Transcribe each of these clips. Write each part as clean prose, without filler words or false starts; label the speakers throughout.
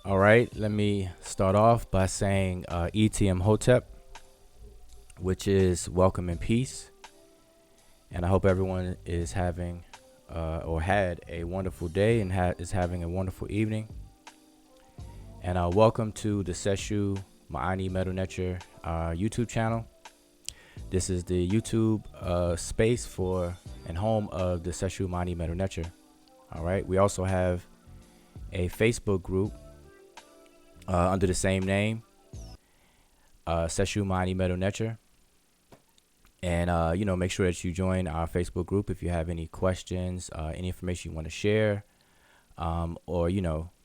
Speaker 1: All right, let me start off by saying ETM Hotep, which is welcome and peace. And I hope everyone is having or had a wonderful day and is having a wonderful evening. And welcome to the Sesh Netcher YouTube channel. This is the YouTube space for and home of the Sesh Netcher. All right, we also have a Facebook group under the same name, Sesh Netcher. And, make sure that you join our Facebook group if you have any questions, any information you want to share, or,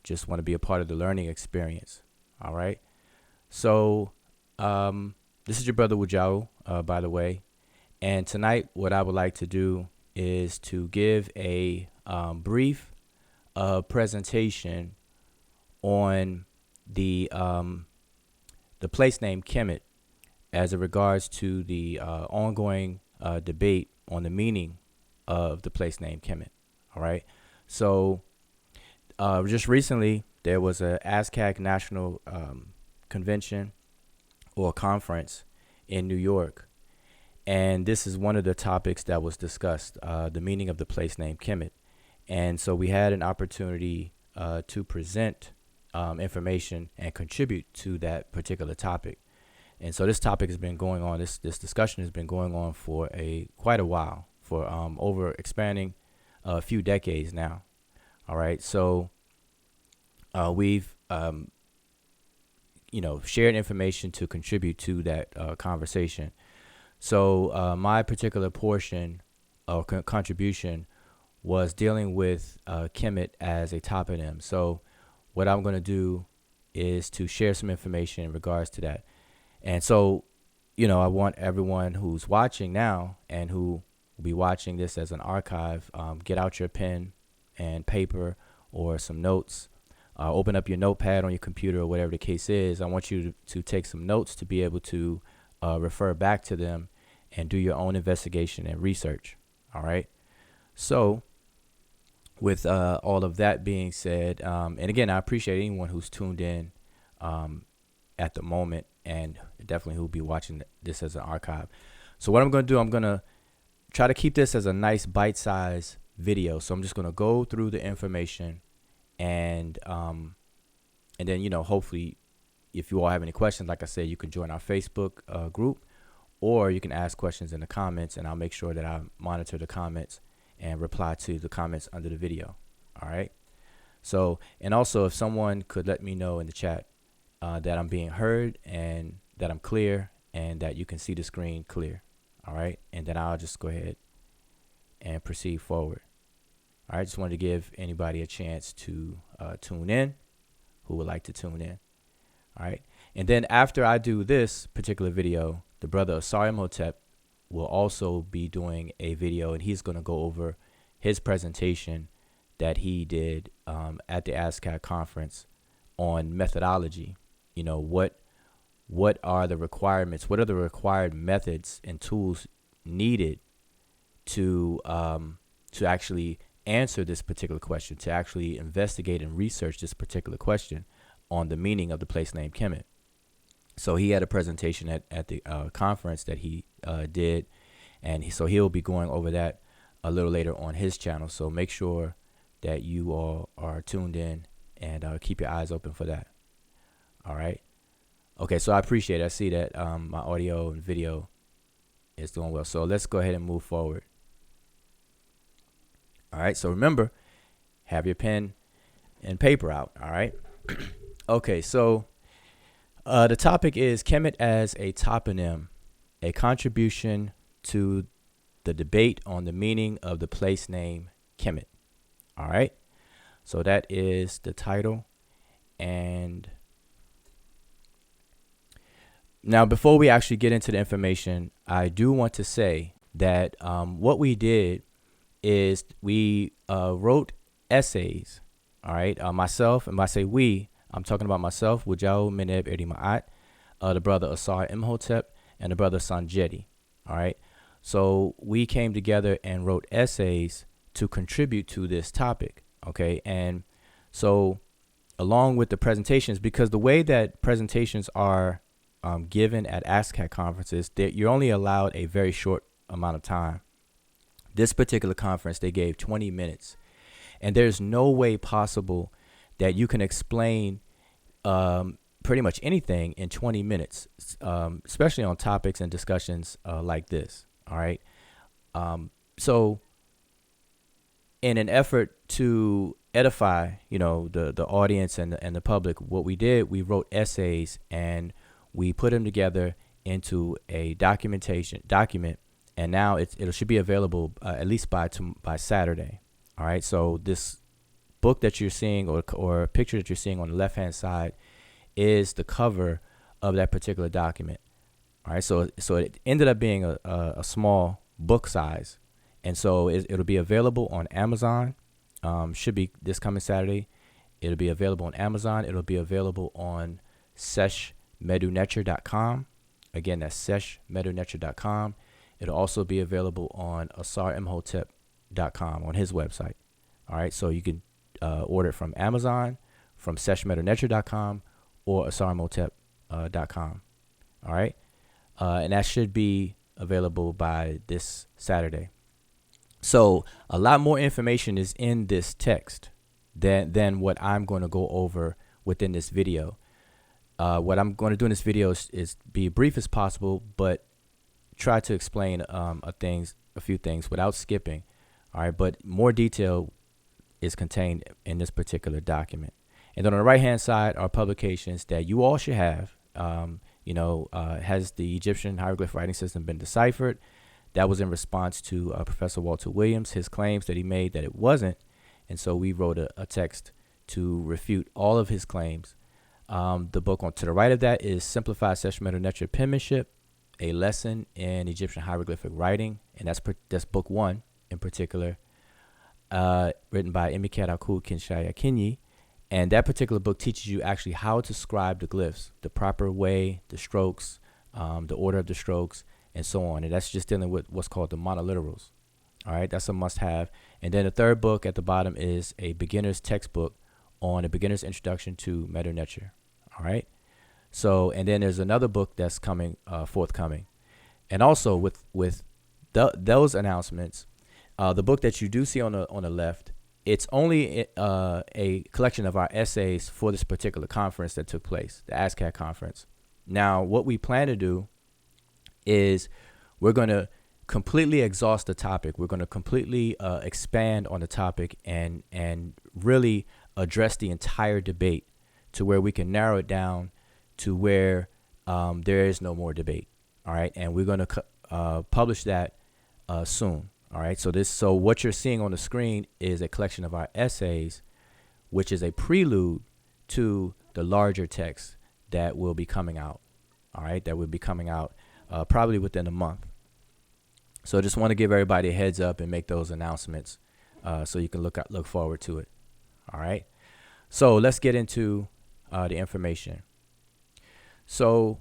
Speaker 1: just want to be a part of the learning experience. All right. So this is your brother Wujau, by the way. And tonight, what I would like to do is to give a brief presentation on the place name Kemet as it regards to the ongoing debate on the meaning of the place name Kemet. All right. So just recently, there was a ASCAC National Convention or conference in New York. And this is one of the topics that was discussed, the meaning of the place name Kemet. And so we had an opportunity to present information and contribute to that particular topic. And so this topic has been going on, this discussion has been going on for quite a while, for over expanding a few decades now. All right. So we've, shared information to contribute to that conversation. So my particular portion or contribution was dealing with Kemet as a toponym. So what I'm going to do is to share some information in regards to that. And so, I want everyone who's watching now and who will be watching this as an archive, get out your pen and paper or some notes. Open up your notepad on your computer or whatever the case is. I want you to take some notes to be able to refer back to them and do your own investigation and research. All right. So with all of that being said, and again, I appreciate anyone who's tuned in at the moment and definitely who'll be watching this as an archive. So what I'm going to do, I'm going to try to keep this as a nice bite-sized video. So I'm just going to go through the information and then, hopefully if you all have any questions, like I said, you can join our Facebook group, or you can ask questions in the comments, and I'll make sure that I monitor the comments and reply to the comments under the video. All right. So, and also if someone could let me know in the chat that I'm being heard and that I'm clear and that you can see the screen clear. All right. And then I'll just go ahead and proceed forward. All right. Just wanted to give anybody a chance to tune in who would like to tune in. All right. And then after I do this particular video, the brother Asari Hotep will also be doing a video, and he's going to go over his presentation that he did at the ASCAC conference on methodology. What are the requirements? What are the required methods and tools needed to actually answer this particular question, to actually investigate and research this particular question on the meaning of the place name Kemet? So he had a presentation at the conference that he did, and so he'll be going over that a little later on his channel. So make sure that you all are tuned in and keep your eyes open for that. All right. Okay, so I appreciate it. I see that my audio and video is doing well. So let's go ahead and move forward. All right, so remember, have your pen and paper out. All right. Okay, so the topic is Kemet as a toponym, a contribution to the debate on the meaning of the place name Kemet. All right. So that is the title. And now, before we actually get into the information, I do want to say that what we did is we wrote essays. All right. Myself, and by say we, I'm talking about myself, Wujau Meneb Erimaat, the brother Asar Imhotep, and the brother Sanjeti. All right. So we came together and wrote essays to contribute to this topic. Okay. And so along with the presentations, because the way that presentations are given at ASCAT conferences, that you're only allowed a very short amount of time. This particular conference, they gave 20 minutes, and there's no way possible that you can explain pretty much anything in 20 minutes, especially on topics and discussions like this. All right. So in an effort to edify, the audience and the public, what we did, we wrote essays and we put them together into a document, and now it should be available at least by Saturday. All right. So this book that you're seeing or picture that you're seeing on the left hand side is the cover of that particular document. All right. So it ended up being a small book size. And so it'll be available on Amazon. Should be this coming Saturday. It'll be available on Amazon. It'll be available on Sesh mdw-ntr.com. Again, that's Sesh mdw-ntr.com. It'll also be available on asarmhotep.com on his website. All right. So you can order it from Amazon, from Sesh mdw-ntr.com, or asarmhotep.com. All right. And that should be available by this Saturday. So a lot more information is in this text than what I'm going to go over within this video. What I'm going to do in this video is be brief as possible, but try to explain a few things without skipping. All right, but more detail is contained in this particular document. And then on the right-hand side are publications that you all should have. Has the Egyptian hieroglyphic writing system been deciphered? That was in response to Professor Walter Williams, his claims that he made that it wasn't. And so we wrote a text to refute all of his claims. The book to the right of that is Simplified Sesh Netcher Penmanship, a lesson in Egyptian hieroglyphic writing. And that's book 1 in particular, written by Emiket Akul Kinshaya-Kinyi. And that particular book teaches you actually how to scribe the glyphs, the proper way, the strokes, the order of the strokes, and so on. And that's just dealing with what's called the Monoliterals. All right, that's a must-have. And then the third book at the bottom is a beginner's textbook on a beginner's introduction to Netcher. All right. So, and then there's another book that's forthcoming. And also with those announcements, the book that you do see on the left, it's only a collection of our essays for this particular conference that took place, the ASCAT conference. Now, what we plan to do is we're going to completely exhaust the topic. We're going to completely expand on the topic and really address the entire debate to where we can narrow it down to where there is no more debate. All right. And we're going to publish that soon. All right. So what you're seeing on the screen is a collection of our essays, which is a prelude to the larger text that will be coming out. All right. That will be coming out probably within a month. So I just want to give everybody a heads up and make those announcements so you can look forward to it. All right. So let's get into the information. So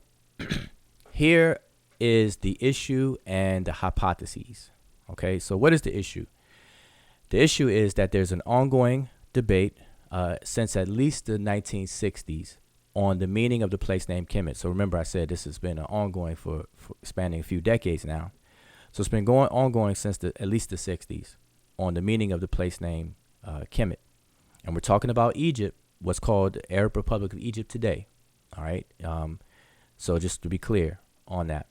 Speaker 1: here is the issue and the hypotheses. Okay. So what is the issue? The issue is that there's an ongoing debate since at least the 1960s on the meaning of the place name Kemet. So remember, I said this has been ongoing for spanning a few decades now. So it's been ongoing since at least the 60s on the meaning of the place name Kemet. And we're talking about Egypt, what's called the Arab Republic of Egypt today. All right. So just to be clear on that.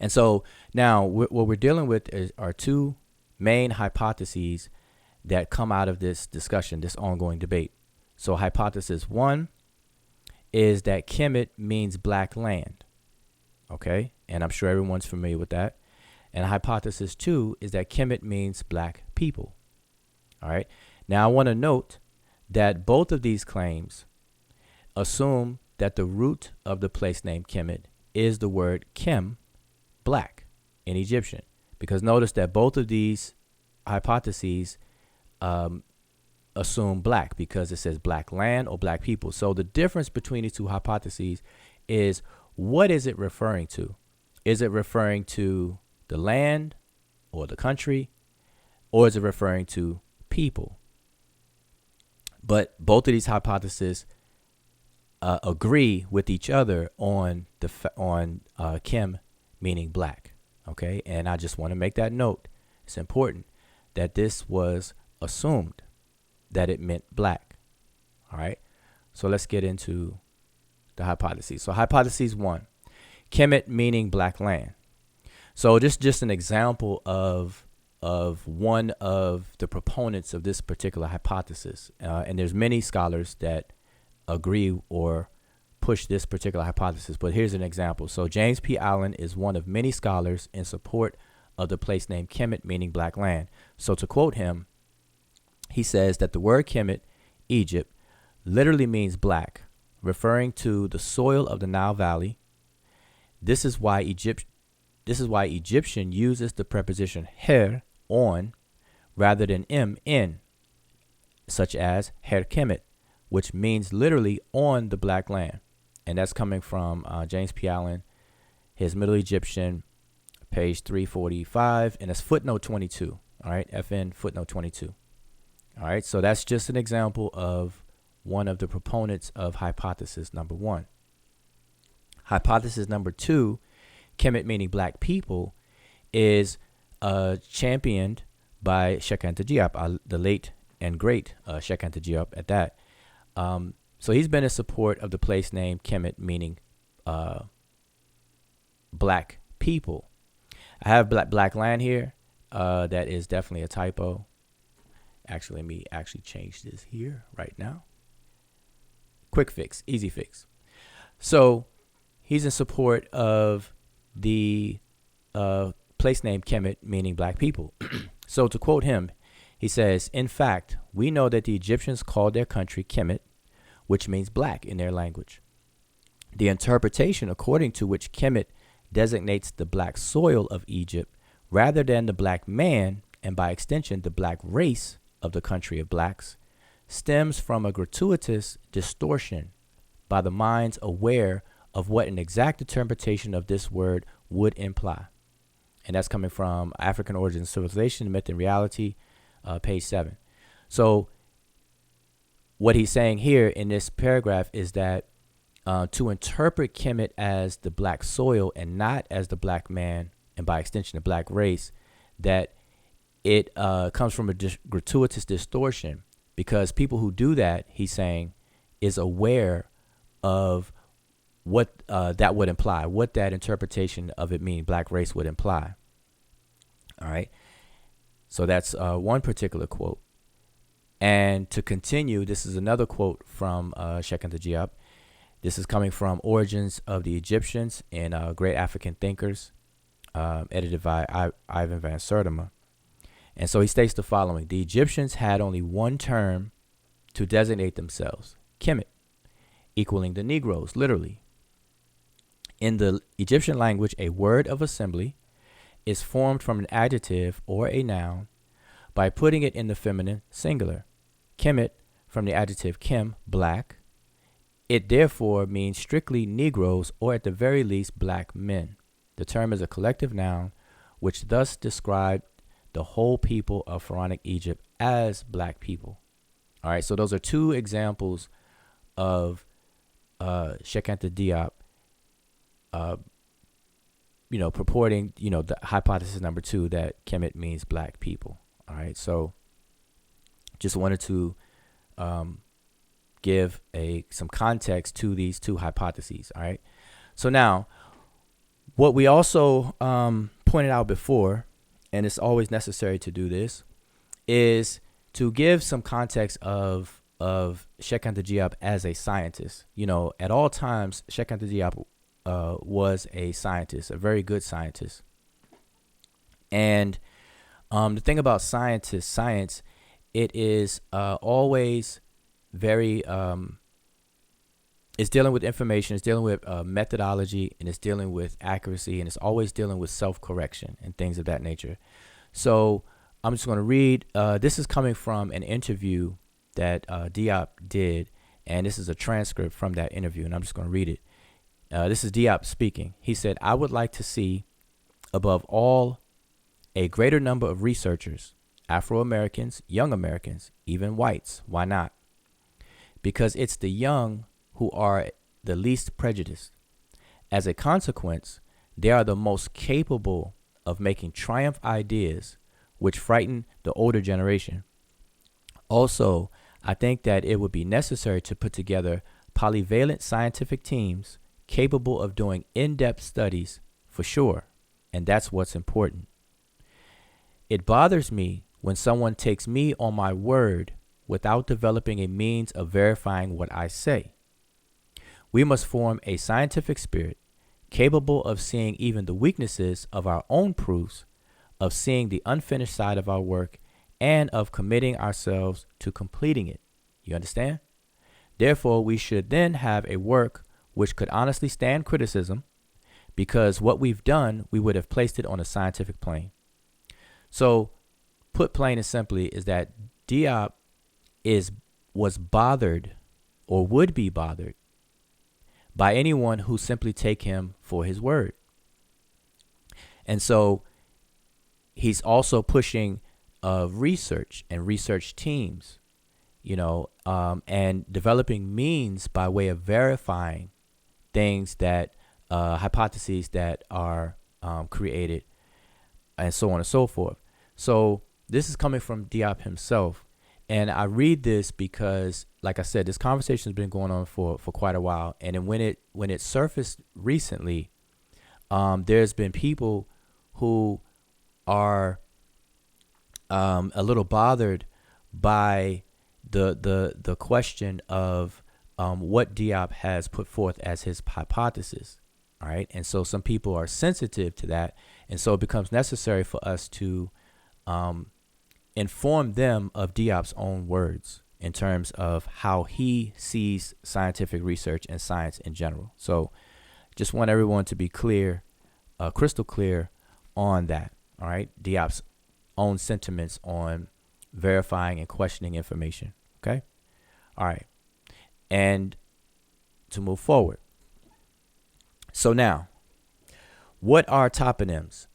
Speaker 1: And so now what we're dealing with are two main hypotheses that come out of this discussion, this ongoing debate. So hypothesis 1 is that Kemet means black land. Okay. And I'm sure everyone's familiar with that. And hypothesis 2 is that Kemet means black people. All right. Now, I want to note that both of these claims assume that the root of the place name Kemet is the word kem, black, in Egyptian. Because notice that both of these hypotheses assume black because it says black land or black people. So the difference between these two hypotheses is, what is it referring to? Is it referring to the land or the country, or is it referring to people? But both of these hypotheses agree with each other on Kim meaning black. Okay, and I just want to make that note. It's important that this was assumed that it meant black. All right, so let's get into the hypotheses. So hypothesis 1, Kemet meaning black land. So this is just an example of one of the proponents of this particular hypothesis. And there's many scholars that agree or push this particular hypothesis, but here's an example. So James P. Allen is one of many scholars in support of the place name Kemet meaning black land. So to quote him, he says that the word Kemet, Egypt, literally means black, referring to the soil of the Nile Valley. This is why Egyptian uses the preposition her, on, rather than in, such as her Kemet, which means literally on the black land. And that's coming from James P. Allen, his Middle Egyptian, page 345, and it's footnote 22. All right, FN footnote 22. All right, so that's just an example of one of the proponents of hypothesis number 1. Hypothesis number 2, Kemet meaning black people, is championed by Sheikh Anta Diop, the late and great Sheikh Anta Diop at that. So he's been in support of the place name Kemet meaning black people. I have black land here. That is definitely a typo. Actually, let me change this here right now. Quick fix, easy fix. So he's in support of the place name Kemet meaning black people. So to quote him, he says, in fact, we know that the Egyptians called their country Kemet, which means black in their language. The interpretation according to which Kemet designates the black soil of Egypt rather than the black man, and by extension the black race of the country of blacks, stems from a gratuitous distortion by the minds aware of what an exact interpretation of this word would imply. And that's coming from African Origins, Civilization, Myth and Reality, page 7. So what he's saying here in this paragraph is that to interpret Kemet as the black soil and not as the black man, and by extension the black race, that it comes from a gratuitous distortion, because people who do that, he's saying, is aware of what that would imply, what that interpretation of it meaning black race would imply. All right. So that's one particular quote. And to continue, this is another quote from Sheikh Anta Diop. This is coming from Origins of the Egyptians and Great African Thinkers, edited by Ivan van Sertima. And so he states the following: the Egyptians had only one term to designate themselves, Kemet, equaling the Negroes, literally. In the Egyptian language, a word of assembly is formed from an adjective or a noun by putting it in the feminine singular. Kemet, from the adjective kem, black. It therefore means strictly Negroes, or at the very least black men. The term is a collective noun, which thus described the whole people of Pharaonic Egypt as black people. All right, so those are two examples of Sheikh Anta Diop, purporting, the hypothesis number 2 that Kemet means black people. All right, so just wanted to give some context to these two hypotheses. All right, so now what we also pointed out before, and it's always necessary to do this, is to give some context of Sheikh Anta Diop as a scientist. At all times, Sheikh Anta Diop was a scientist, a very good scientist. And the thing about science, it is always very, it's dealing with information, it's dealing with methodology, and it's dealing with accuracy, and it's always dealing with self-correction and things of that nature. So I'm just going to read, this is coming from an interview that Diop did, and this is a transcript from that interview, and I'm just going to read it. This is Diop speaking. He said, "I would like to see, above all, a greater number of researchers, Afro-Americans, young Americans, even whites. Why not? because it's the young who are the least prejudiced. As a consequence, they are the most capable of making triumph ideas which frighten the older generation. Also, I think that it would be necessary to put together polyvalent scientific teams capable of doing in-depth studies for sure, and that's what's important. It bothers me when someone takes me on my word without developing a means of verifying what I say. We must form a scientific spirit capable of seeing even the weaknesses of our own proofs, of seeing the unfinished side of our work, and of committing ourselves to completing it. You understand? Therefore, we should then have a work which could honestly stand criticism, because what we've done, we would have placed it on a scientific plane. So, put plain and simply, is that Diop was bothered or would be bothered by anyone who simply take him for his word. And so he's also pushing research and research teams, and developing means by way of verifying things that hypotheses that are created, and so on and so forth. So this is coming from Diop himself. And I read this because, like I said, this conversation has been going on for quite a while. And then when it surfaced recently, there's been people who are a little bothered by the question of what Diop has put forth as his hypothesis. All right. And so some people are sensitive to that. And so it becomes necessary for us to inform them of Diop's own words in terms of how he sees scientific research and science in general. So just want everyone to be clear, crystal clear on that. All right. Diop's own sentiments on verifying and questioning information. Okay. All right. And to move forward. So now, what are toponyms?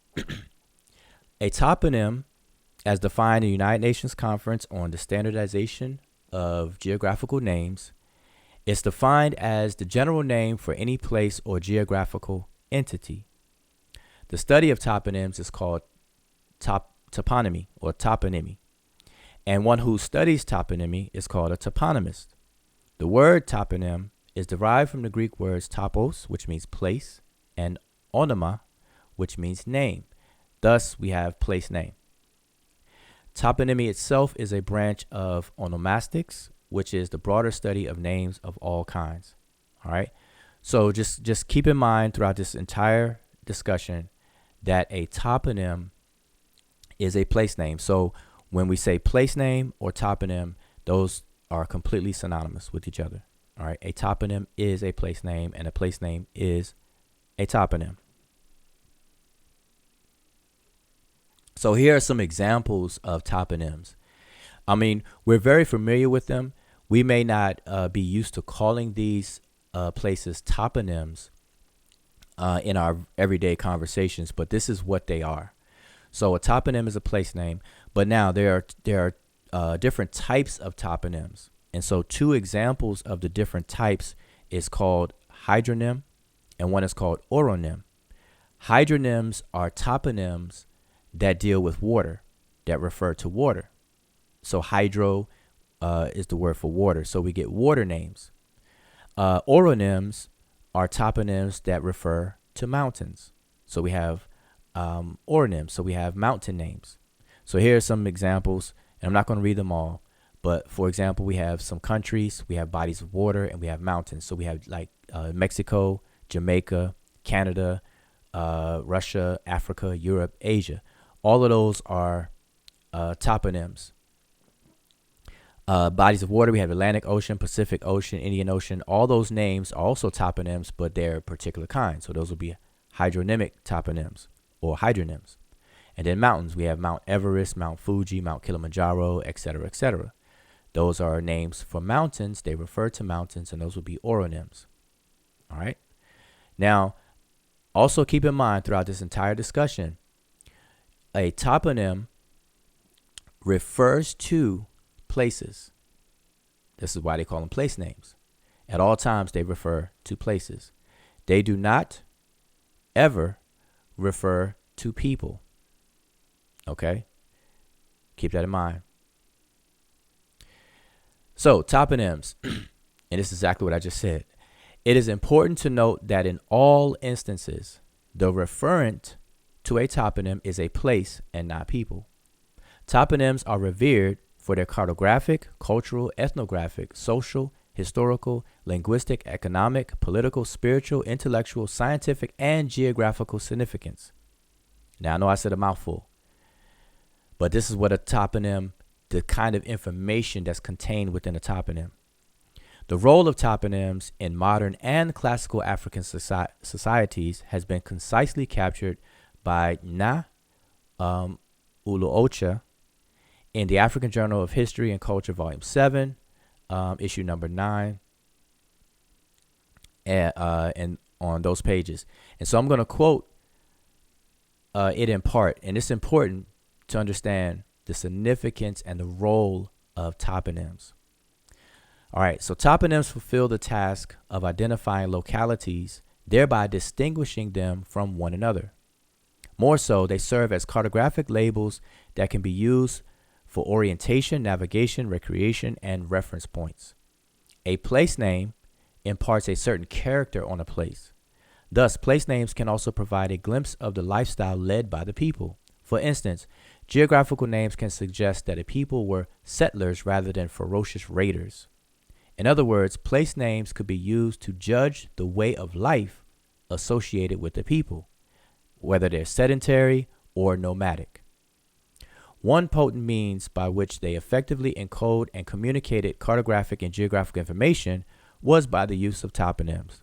Speaker 1: A toponym, as defined in the United Nations Conference on the Standardization of Geographical Names, is defined as the general name for any place or geographical entity. The study of toponyms is called toponymy or toponymy, and one who studies toponymy is called a toponymist. The word toponym is derived from the Greek words topos, which means place, and onyma, which means name. Thus, we have place name. Toponymy itself is a branch of onomastics, which is the broader study of names of all kinds. All right. So just keep in mind throughout this entire discussion that a toponym is a place name. So when we say place name or toponym, those are completely synonymous with each other. All right. A toponym is a place name, and a place name is a toponym. So here are some examples of toponyms. I mean, we're very familiar with them. We may not be used to calling these places toponyms in our everyday conversations, but this is what they are. So a toponym is a place name, but now there are different types of toponyms. And so two examples of the different types is called hydronym, and one is called oronym. Hydronyms are toponyms that deal with water, that refer to water. So hydro is the word for water. So we get water names. Oronyms are toponyms that refer to mountains. So we have oronyms. So we have mountain names. So here are some examples, and I'm not going to read them all. But for example, we have some countries, we have bodies of water, and we have mountains. So we have like Mexico, Jamaica, Canada, Russia, Africa, Europe, Asia. All of those are toponyms. Bodies of water, we have Atlantic Ocean, Pacific Ocean, Indian Ocean. All those names are also toponyms, but they're a particular kind. So those will be hydronymic toponyms or hydronyms. And then mountains, we have Mount Everest, Mount Fuji, Mount Kilimanjaro, etc., etc. Those are names for mountains. They refer to mountains, and those will be oronyms. All right. Now, also keep in mind throughout this entire discussion, a toponym refers to places. This is why they call them place names. At all times, they refer to places. They do not ever refer to people. Okay? Keep that in mind. So, toponyms, and this is exactly what I just said. It is important to note that in all instances, the referent to a toponym is a place and not people. Toponyms are revered for their cartographic, cultural, ethnographic, social, historical, linguistic, economic, political, spiritual, intellectual, scientific, and geographical significance. Now, I know I said a mouthful, but this is what a toponym, the kind of information that's contained within a toponym. The role of toponyms in modern and classical African societies has been concisely captured by Na Uluocha in the African Journal of History and Culture, Volume 7, issue number 9, and on those pages. And so I'm going to quote it in part, and it's important to understand the significance and the role of toponyms. All right, so toponyms fulfill the task of identifying localities, thereby distinguishing them from one another. More so, they serve as cartographic labels that can be used for orientation, navigation, recreation, and reference points. A place name imparts a certain character on a place. Thus, place names can also provide a glimpse of the lifestyle led by the people. For instance, geographical names can suggest that a people were settlers rather than ferocious raiders. In other words, place names could be used to judge the way of life associated with the people, whether they're sedentary or nomadic. One potent means by which they effectively encode and communicated cartographic and geographic information was by the use of toponyms.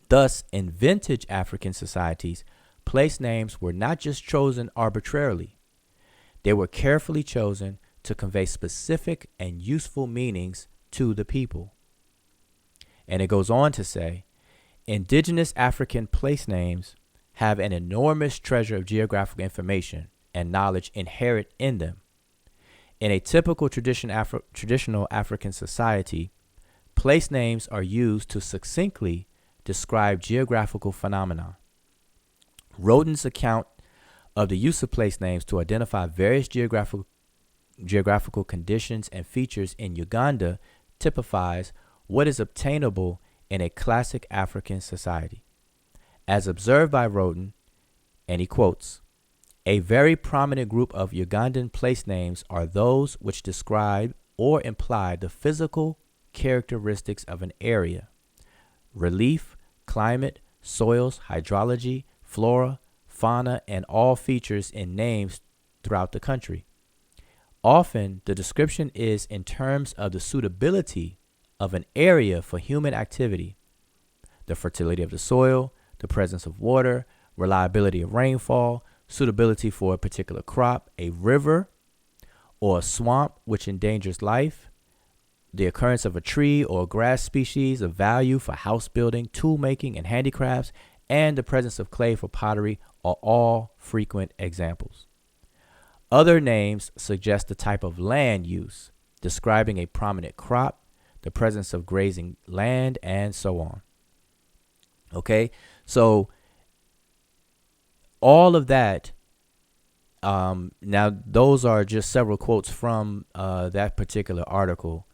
Speaker 1: Thus, in vintage African societies, place names were not just chosen arbitrarily. They were carefully chosen to convey specific and useful meanings to the people. And it goes on to say, indigenous African place names have an enormous treasure of geographical information and knowledge inherent in them. In a typical traditional African society, place names are used to succinctly describe geographical phenomena. Roden's account of the use of place names to identify various geographical conditions and features in Uganda typifies what is obtainable in a classic African society. As observed by Roden, and he quotes, "A very prominent group of Ugandan place names are those which describe or imply the physical characteristics of an area, relief, climate, soils, hydrology, flora, fauna, and all features in names throughout the country. Often, the description is in terms of the suitability of an area for human activity, the fertility of the soil, the presence of water, reliability of rainfall, suitability for a particular crop, a river or a swamp which endangers life, the occurrence of a tree or grass species of value for house building, tool making, and handicrafts, and the presence of clay for pottery are all frequent examples. Other names suggest the type of land use, describing a prominent crop, the presence of grazing land, and so on." Okay, so all of that, now those are just several quotes from that particular article.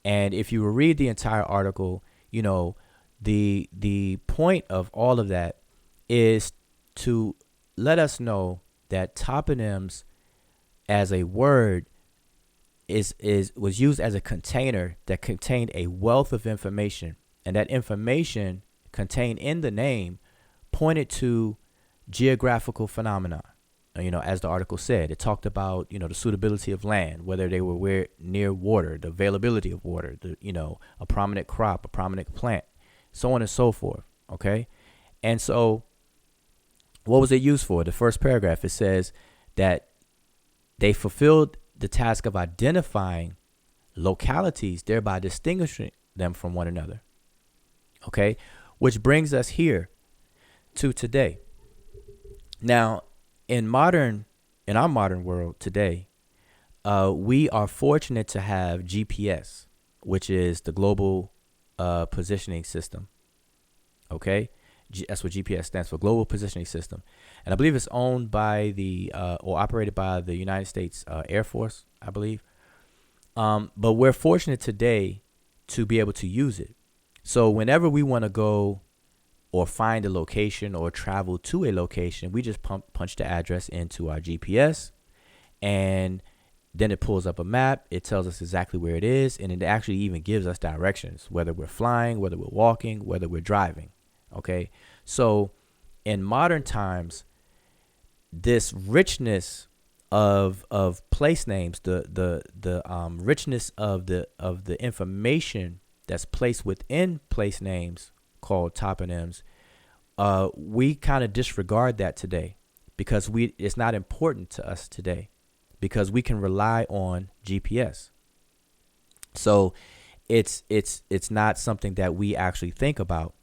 Speaker 1: And if you read the entire article, you know, the point of all of that is to let us know that toponyms as a word was used as a container that contained a wealth of information, and that information contained in the name pointed to geographical phenomena. You know, as the article said, it talked about, you know, the suitability of land, whether they were near water, the availability of water, a prominent crop, a prominent plant, so on and so forth. Okay, and so what was it used for? The first paragraph, it says that they fulfilled the task of identifying localities, thereby distinguishing them from one another. Okay, which brings us here to today. Now, in our modern world today, we are fortunate to have GPS, which is the global positioning system. Okay, that's what GPS stands for, Global Positioning System, and I believe it's owned by the or operated by the United States Air Force, I believe. But we're fortunate today to be able to use it. So whenever we want to go or find a location or travel to a location, we just punch the address into our GPS, and then it pulls up a map. It tells us exactly where it is, and it actually even gives us directions, whether we're flying, whether we're walking, whether we're driving. Okay, so in modern times, this richness of place names, the richness of the information that's placed within place names called toponyms, we kind of disregard that today because it's not important to us today because we can rely on GPS. So it's not something that we actually think about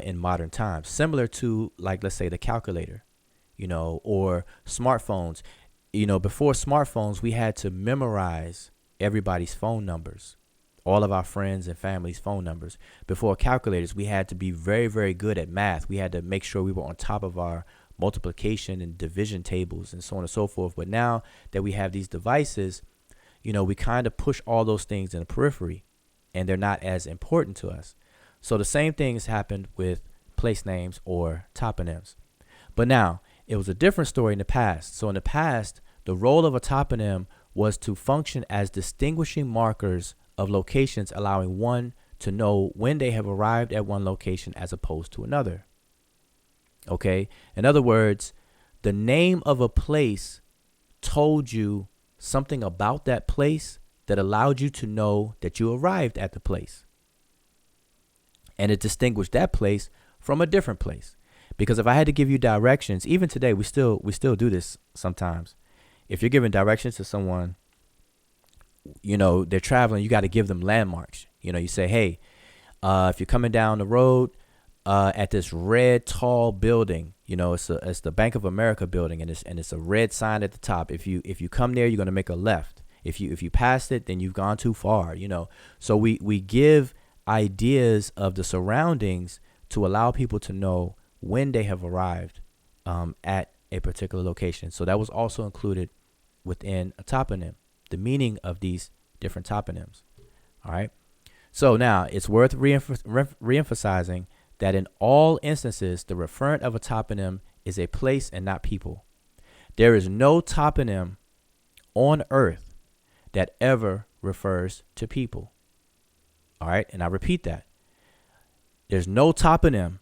Speaker 1: in modern times, similar to, like, let's say the calculator, or smartphones. Before smartphones, we had to memorize everybody's phone numbers, all of our friends and family's phone numbers. Before calculators, we had to be very, very good at math. We had to make sure we were on top of our multiplication and division tables and so on and so forth. But now that we have these devices, we kind of push all those things in the periphery, and they're not as important to us. So the same things happened with place names or toponyms. But now, it was a different story in the past. So in the past, the role of a toponym was to function as distinguishing markers of locations, allowing one to know when they have arrived at one location as opposed to another. Okay? In other words, the name of a place told you something about that place that allowed you to know that you arrived at the place. And it distinguished that place from a different place. Because if I had to give you directions, even today, we still do this sometimes. If you're giving directions to someone, they're traveling, you got to give them landmarks. You say, hey, if you're coming down the road at this red tall building, it's the Bank of America building, and it's a red sign at the top. If you come there, you're going to make a left. If you pass it, then you've gone too far. So we give ideas of the surroundings to allow people to know when they have arrived at a particular location. So that was also included within a toponym, the meaning of these different toponyms. All right. So now it's worth reemphasizing that in all instances, the referent of a toponym is a place and not people. There is no toponym on earth that ever refers to people. All right. And I repeat that. There's no toponym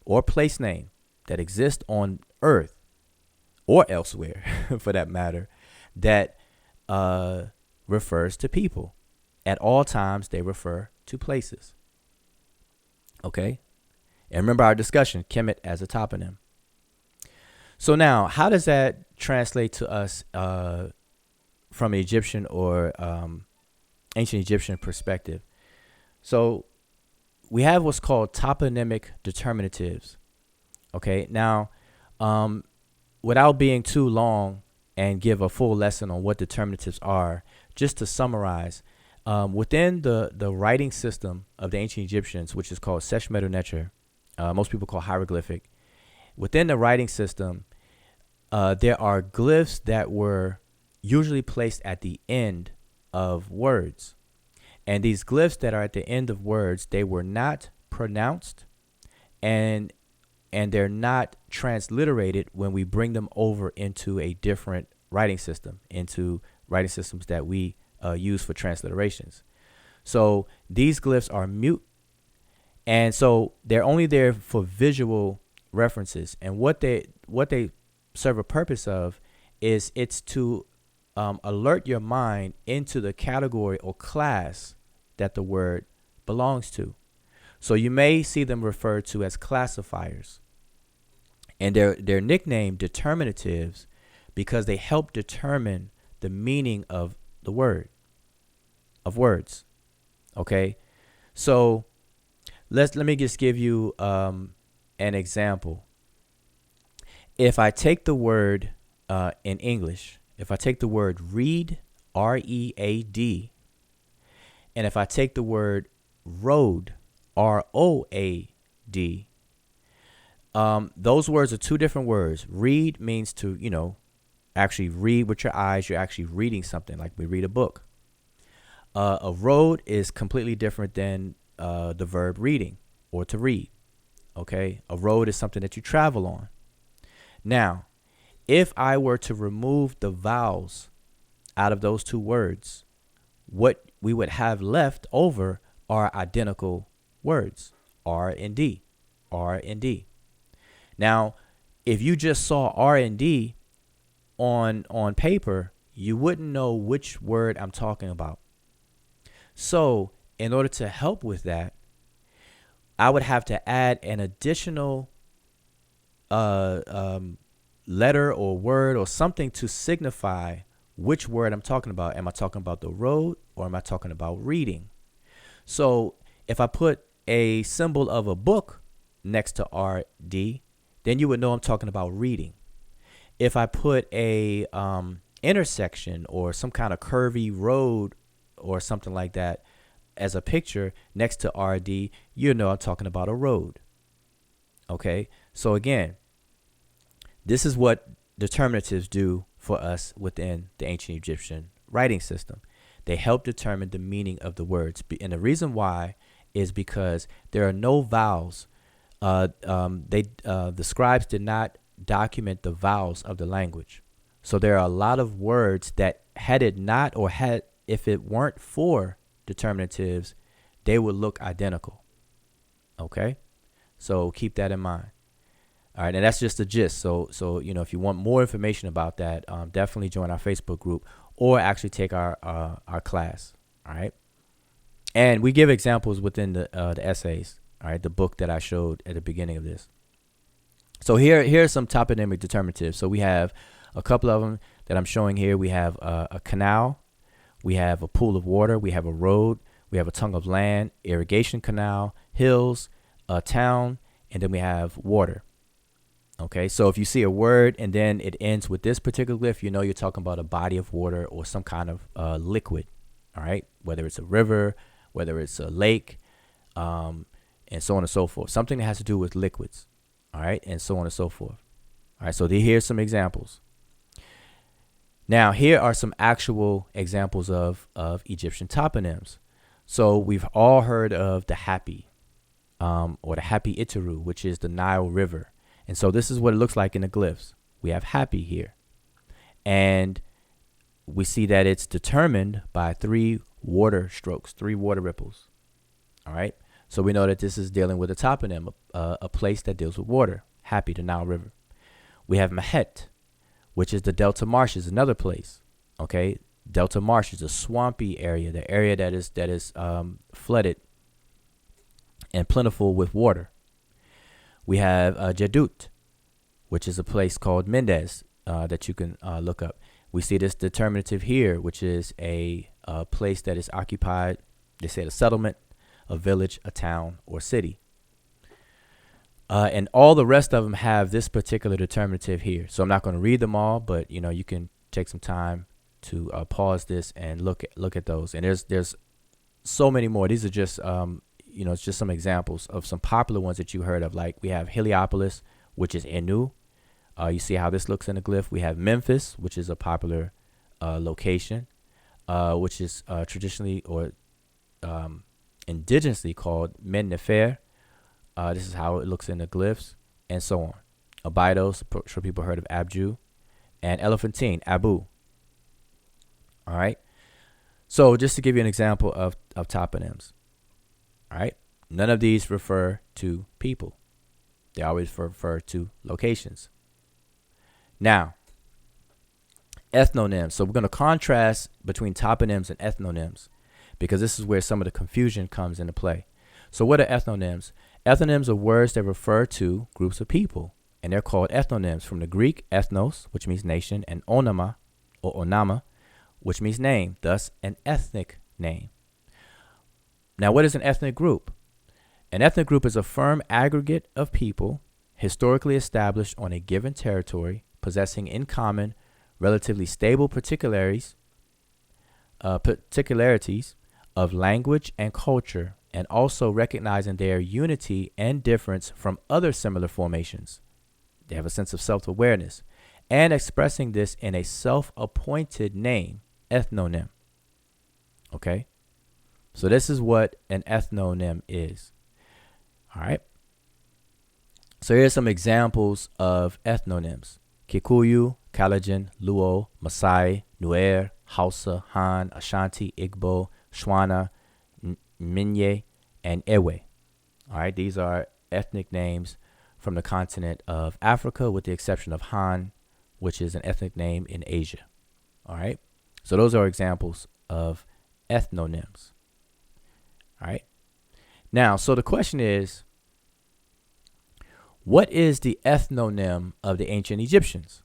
Speaker 1: or place name that exists on earth or elsewhere for that matter that refers to people. At all times, they refer to places. Okay? And remember our discussion, Kemet as a toponym. So now, how does that translate to us from an Egyptian or ancient Egyptian perspective? So we have what's called toponymic determinatives. Okay, now, without being too long and give a full lesson on what determinatives are, just to summarize, within the writing system of the ancient Egyptians, which is called Sesh, Medew, Netcher, most people call Hieroglyphic. Within the writing system, there are glyphs that were usually placed at the end of words. And these glyphs that are at the end of words, they were not pronounced and they're not transliterated when we bring them over into a different writing system, into writing systems that we use for transliterations. So these glyphs are mute, and so they're only there for visual references. And what they serve a purpose of is it's to alert your mind into the category or class that the word belongs to. So you may see them referred to as classifiers. And they're nicknamed determinatives because they help determine the meaning of the word, of words. Okay? So let me just give you an example. If I take the word in English, if I take the word read, R-E-A-D, And if I take the word road, R-O-A-D, those words are two different words. Read means to, actually read with your eyes. You're actually reading something, like we read a book. A road is completely different than the verb reading or to read. Okay, a road is something that you travel on. Now, if I were to remove the vowels out of those two words, what we would have left over are identical words, R and D, R and D. Now, if you just saw R and D on paper, you wouldn't know which word I'm talking about. So in order to help with that, I would have to add an additional letter or word or something to signify which word I'm talking about. Am I talking about the road or am I talking about reading? So if I put a symbol of a book next to RD, then you would know I'm talking about reading. If I put a intersection or some kind of curvy road or something like that as a picture next to RD, you know I'm talking about a road. Okay, so again, this is what determinatives do for us within the ancient Egyptian writing system. They help determine the meaning of the words. And the reason why is because there are no vowels. The scribes did not document the vowels of the language. So there are a lot of words that had it not, or had, if it weren't for determinatives, they would look identical. Okay, so keep that in mind. All right, and that's just the gist. So if you want more information about that, definitely join our Facebook group or actually take our class. All right, and we give examples within the essays. All right, the book that I showed at the beginning of this. So here are some toponymic determinatives. So we have a couple of them that I'm showing here. We have a canal, we have a pool of water, we have a road, we have a tongue of land, irrigation canal, hills, a town, and then we have water. Okay, so if you see a word and then it ends with this particular glyph, you know you're talking about a body of water or some kind of liquid. All right, whether it's a river, whether it's a lake, and so on and so forth. Something that has to do with liquids. All right, and so on and so forth. All right, so here's some examples. Now, here are some actual examples of Egyptian toponyms. So we've all heard of the Happy, or the Happy Iteru, which is the Nile River. And so this is what it looks like in the glyphs. We have Happy here. And we see that it's determined by 3 water strokes, 3 water ripples. All right. So we know that this is dealing with a toponym, a place that deals with water. Happy, the Nile River. We have Mahet, which is the Delta Marshes, another place. Okay. Delta Marshes, a swampy area, the area that is flooded and plentiful with water. We have Jedut, which is a place called Mendes that you can look up. We see this determinative here, which is a place that is occupied. They say a settlement, a village, a town, or city. And all the rest of them have this particular determinative here. So I'm not going to read them all, but you can take some time to pause this and look at those. And there's so many more. These are just it's just some examples of some popular ones that you heard of. Like we have Heliopolis, which is Enu. You see how this looks in the glyph. We have Memphis, which is a popular location, which is traditionally or indigenously called Men-Nefer. This is how it looks in the glyphs, and so on. Abydos, I'm sure people heard of Abju, and Elephantine, Abu. All right. So just to give you an example of toponyms. All right. None of these refer to people. They always refer to locations. Now, ethnonyms. So we're going to contrast between toponyms and ethnonyms because this is where some of the confusion comes into play. So what are ethnonyms? Ethnonyms are words that refer to groups of people, and they're called ethnonyms from the Greek ethnos, which means nation, and onoma or onama, which means name, thus an ethnic name. Now, what is an ethnic group? An ethnic group is a firm aggregate of people historically established on a given territory, possessing in common relatively stable particularities of language and culture, and also recognizing their unity and difference from other similar formations. They have a sense of self-awareness and expressing this in a self-appointed name, ethnonym. Okay? So this is what an ethnonym is. All right? So here's some examples of ethnonyms. Kikuyu, Kalenjin, Luo, Maasai, Nuer, Hausa, Han, Ashanti, Igbo, Shwana, Minye, and Ewe. All right, these are ethnic names from the continent of Africa, with the exception of Han, which is an ethnic name in Asia. All right, so those are examples of ethnonyms. All right, now, so the question is, what is the ethnonym of the ancient Egyptians?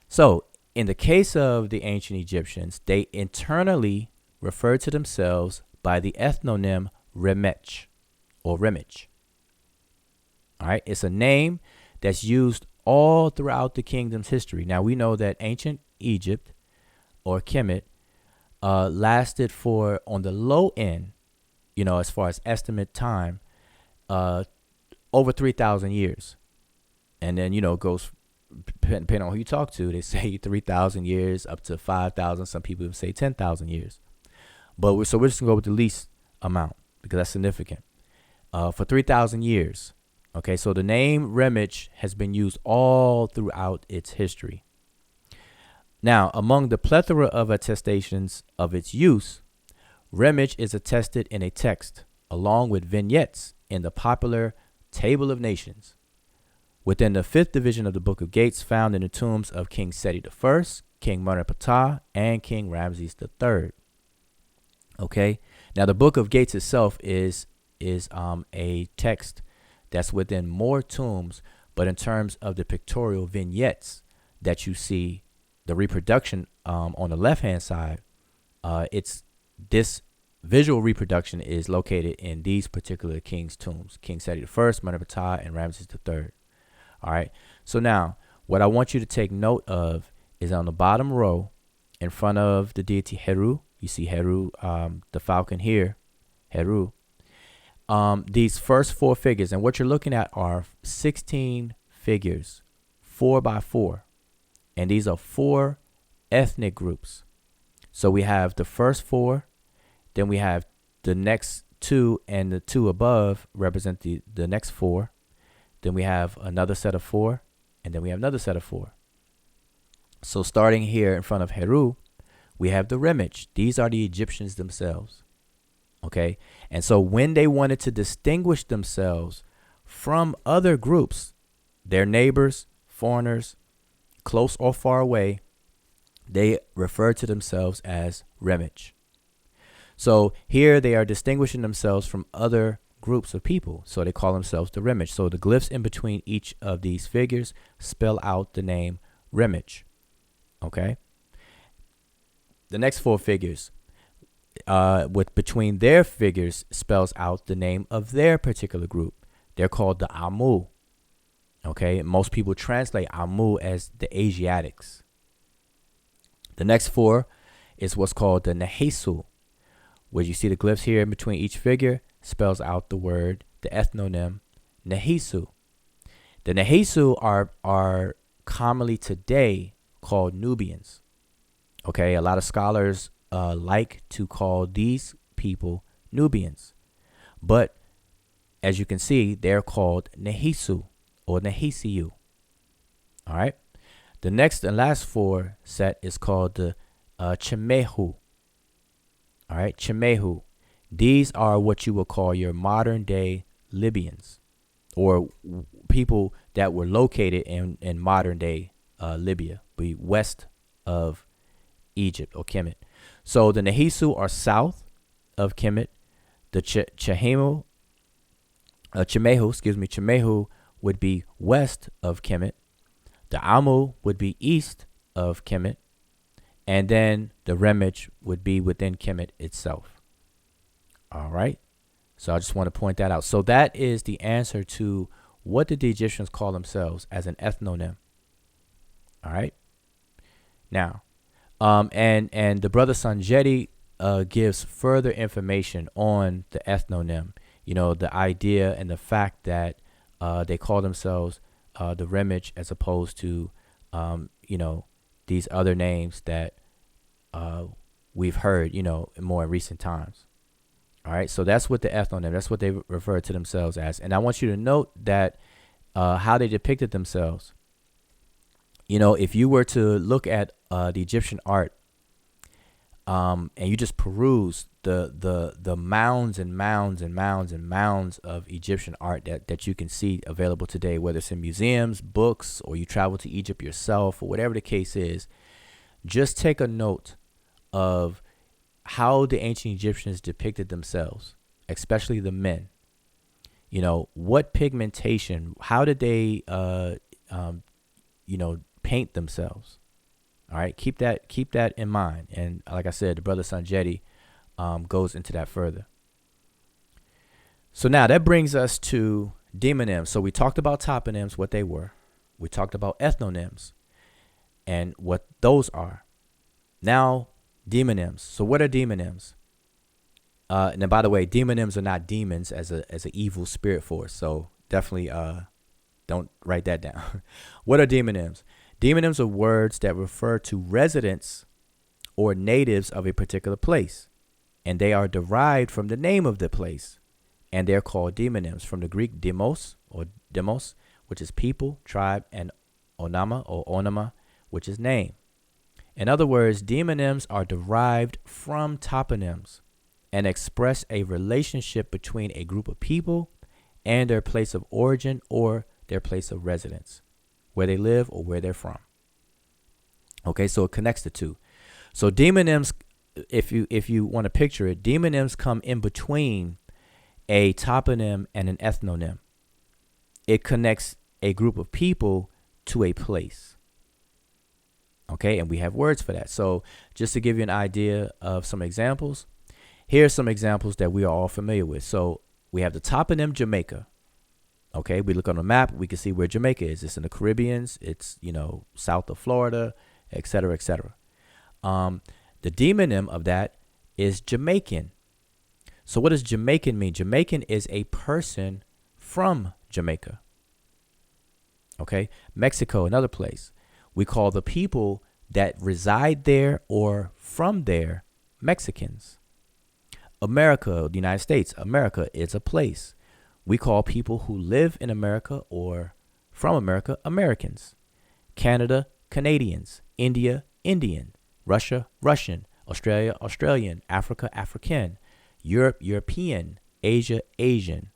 Speaker 1: So, in the case of the ancient Egyptians, they internally referred to themselves by the ethnonym Remech or Remich. All right, it's a name that's used all throughout the kingdom's history. Now, we know that ancient Egypt or Kemet lasted for, on the low end, as far as estimate time, over 3,000 years. And then, it goes, depending on who you talk to, they say 3,000 years up to 5,000. Some people say 10,000 years. But we're just going to go with the least amount because that's significant. For 3,000 years. Okay, so the name Remich has been used all throughout its history. Now, among the plethora of attestations of its use, Remich is attested in a text along with vignettes in the popular Table of Nations, within the 5th division of the Book of Gates, found in the tombs of King Seti I, King Meneptah, and King Ramses III. Okay, now the Book of Gates itself is a text that's within more tombs, but in terms of the pictorial vignettes that you see, the reproduction on the left-hand side, it's this visual reproduction is located in these particular kings' tombs: King Seti I, Meneptah, and Ramses III. All right. So now, what I want you to take note of is on the bottom row, in front of the deity Heru. You see Heru, the falcon here, Heru. These first 4 figures, and what you're looking at are 16 figures, 4 by 4, and these are 4 ethnic groups. So we have the first 4. Then we have the next 2, and the 2 above represent the next 4. Then we have another set of 4, and then we have another set of 4. So starting here in front of Heru, we have the Remich. These are the Egyptians themselves. Okay, and so when they wanted to distinguish themselves from other groups, their neighbors, foreigners, close or far away, they referred to themselves as Remich. So here they are distinguishing themselves from other groups of people. So they call themselves the Remich. So the glyphs in between each of these figures spell out the name Remich. Okay. The next 4 figures, with between their figures, spells out the name of their particular group. They're called the Amu. Okay. Most people translate Amu as the Asiatics. The next 4 is what's called the Nehesu, where you see the glyphs here in between each figure spells out the word, the ethnonym, Nehesu. The Nehesu are commonly today called Nubians. Okay, a lot of scholars like to call these people Nubians. But as you can see, they're called Nehesu or Nehesiu. All right. The next and last 4 set is called the Chemehu. All right, Chemehu. These are what you would call your modern day Libyans, or people that were located in modern day Libya, be west of Egypt or Kemet. So the Nehesu are south of Kemet. The Chemehu, Chemehu would be west of Kemet. The Amu would be east of Kemet. And then the Remich would be within Kemet itself. All right. So I just want to point that out. So that is the answer to what did the Egyptians call themselves as an ethnonym. All right. Now, and the brother Sanjeti gives further information on the ethnonym. The idea and the fact that they call themselves the Remich as opposed to, these other names that we've heard, more in recent times. All right, so that's what the ethnonym, that's what they refer to themselves as. And I want you to note that how they depicted themselves. If you were to look at the Egyptian art, and you just peruse the mounds and mounds and mounds and mounds of Egyptian art that you can see available today, whether it's in museums, books, or you travel to Egypt yourself, or whatever the case is, just take a note of how the ancient Egyptians depicted themselves, especially the men. What pigmentation, how did they, paint themselves? All right, keep that in mind. And like I said, the brother Sanjeti goes into that further. So now that brings us to demonyms. So we talked about toponyms, what they were. We talked about ethnonyms and what those are. Now, demonyms. So what are demonyms? And then, by the way, demonyms are not demons as an evil spirit force. So definitely don't write that down. What are demonyms? Demonyms are words that refer to residents or natives of a particular place, and they are derived from the name of the place, and they're called demonyms from the Greek demos, which is people, tribe, and onoma, which is name. In other words, demonyms are derived from toponyms and express a relationship between a group of people and their place of origin or their place of residence, where they live or where they're from. Okay, so it connects the two. So demonyms, if you want to picture it, demonyms come in between a toponym and an ethnonym. It connects a group of people to a place. Okay, and we have words for that. So just to give you an idea of some examples, here's some examples that we are all familiar with. So we have the toponym Jamaica. Okay, we look on the map, we can see where Jamaica is. It's in the Caribbeans. It's, south of Florida, et cetera, et cetera. The demonym of that is Jamaican. So what does Jamaican mean? Jamaican is a person from Jamaica. Okay, Mexico, another place. We call the people that reside there or from there Mexicans. America, the United States, America is a place. We call people who live in America or from America Americans. Canada, Canadians. India, Indian. Russia, Russian. Australia, Australian. Africa, African. Europe, European. Asia, Asian.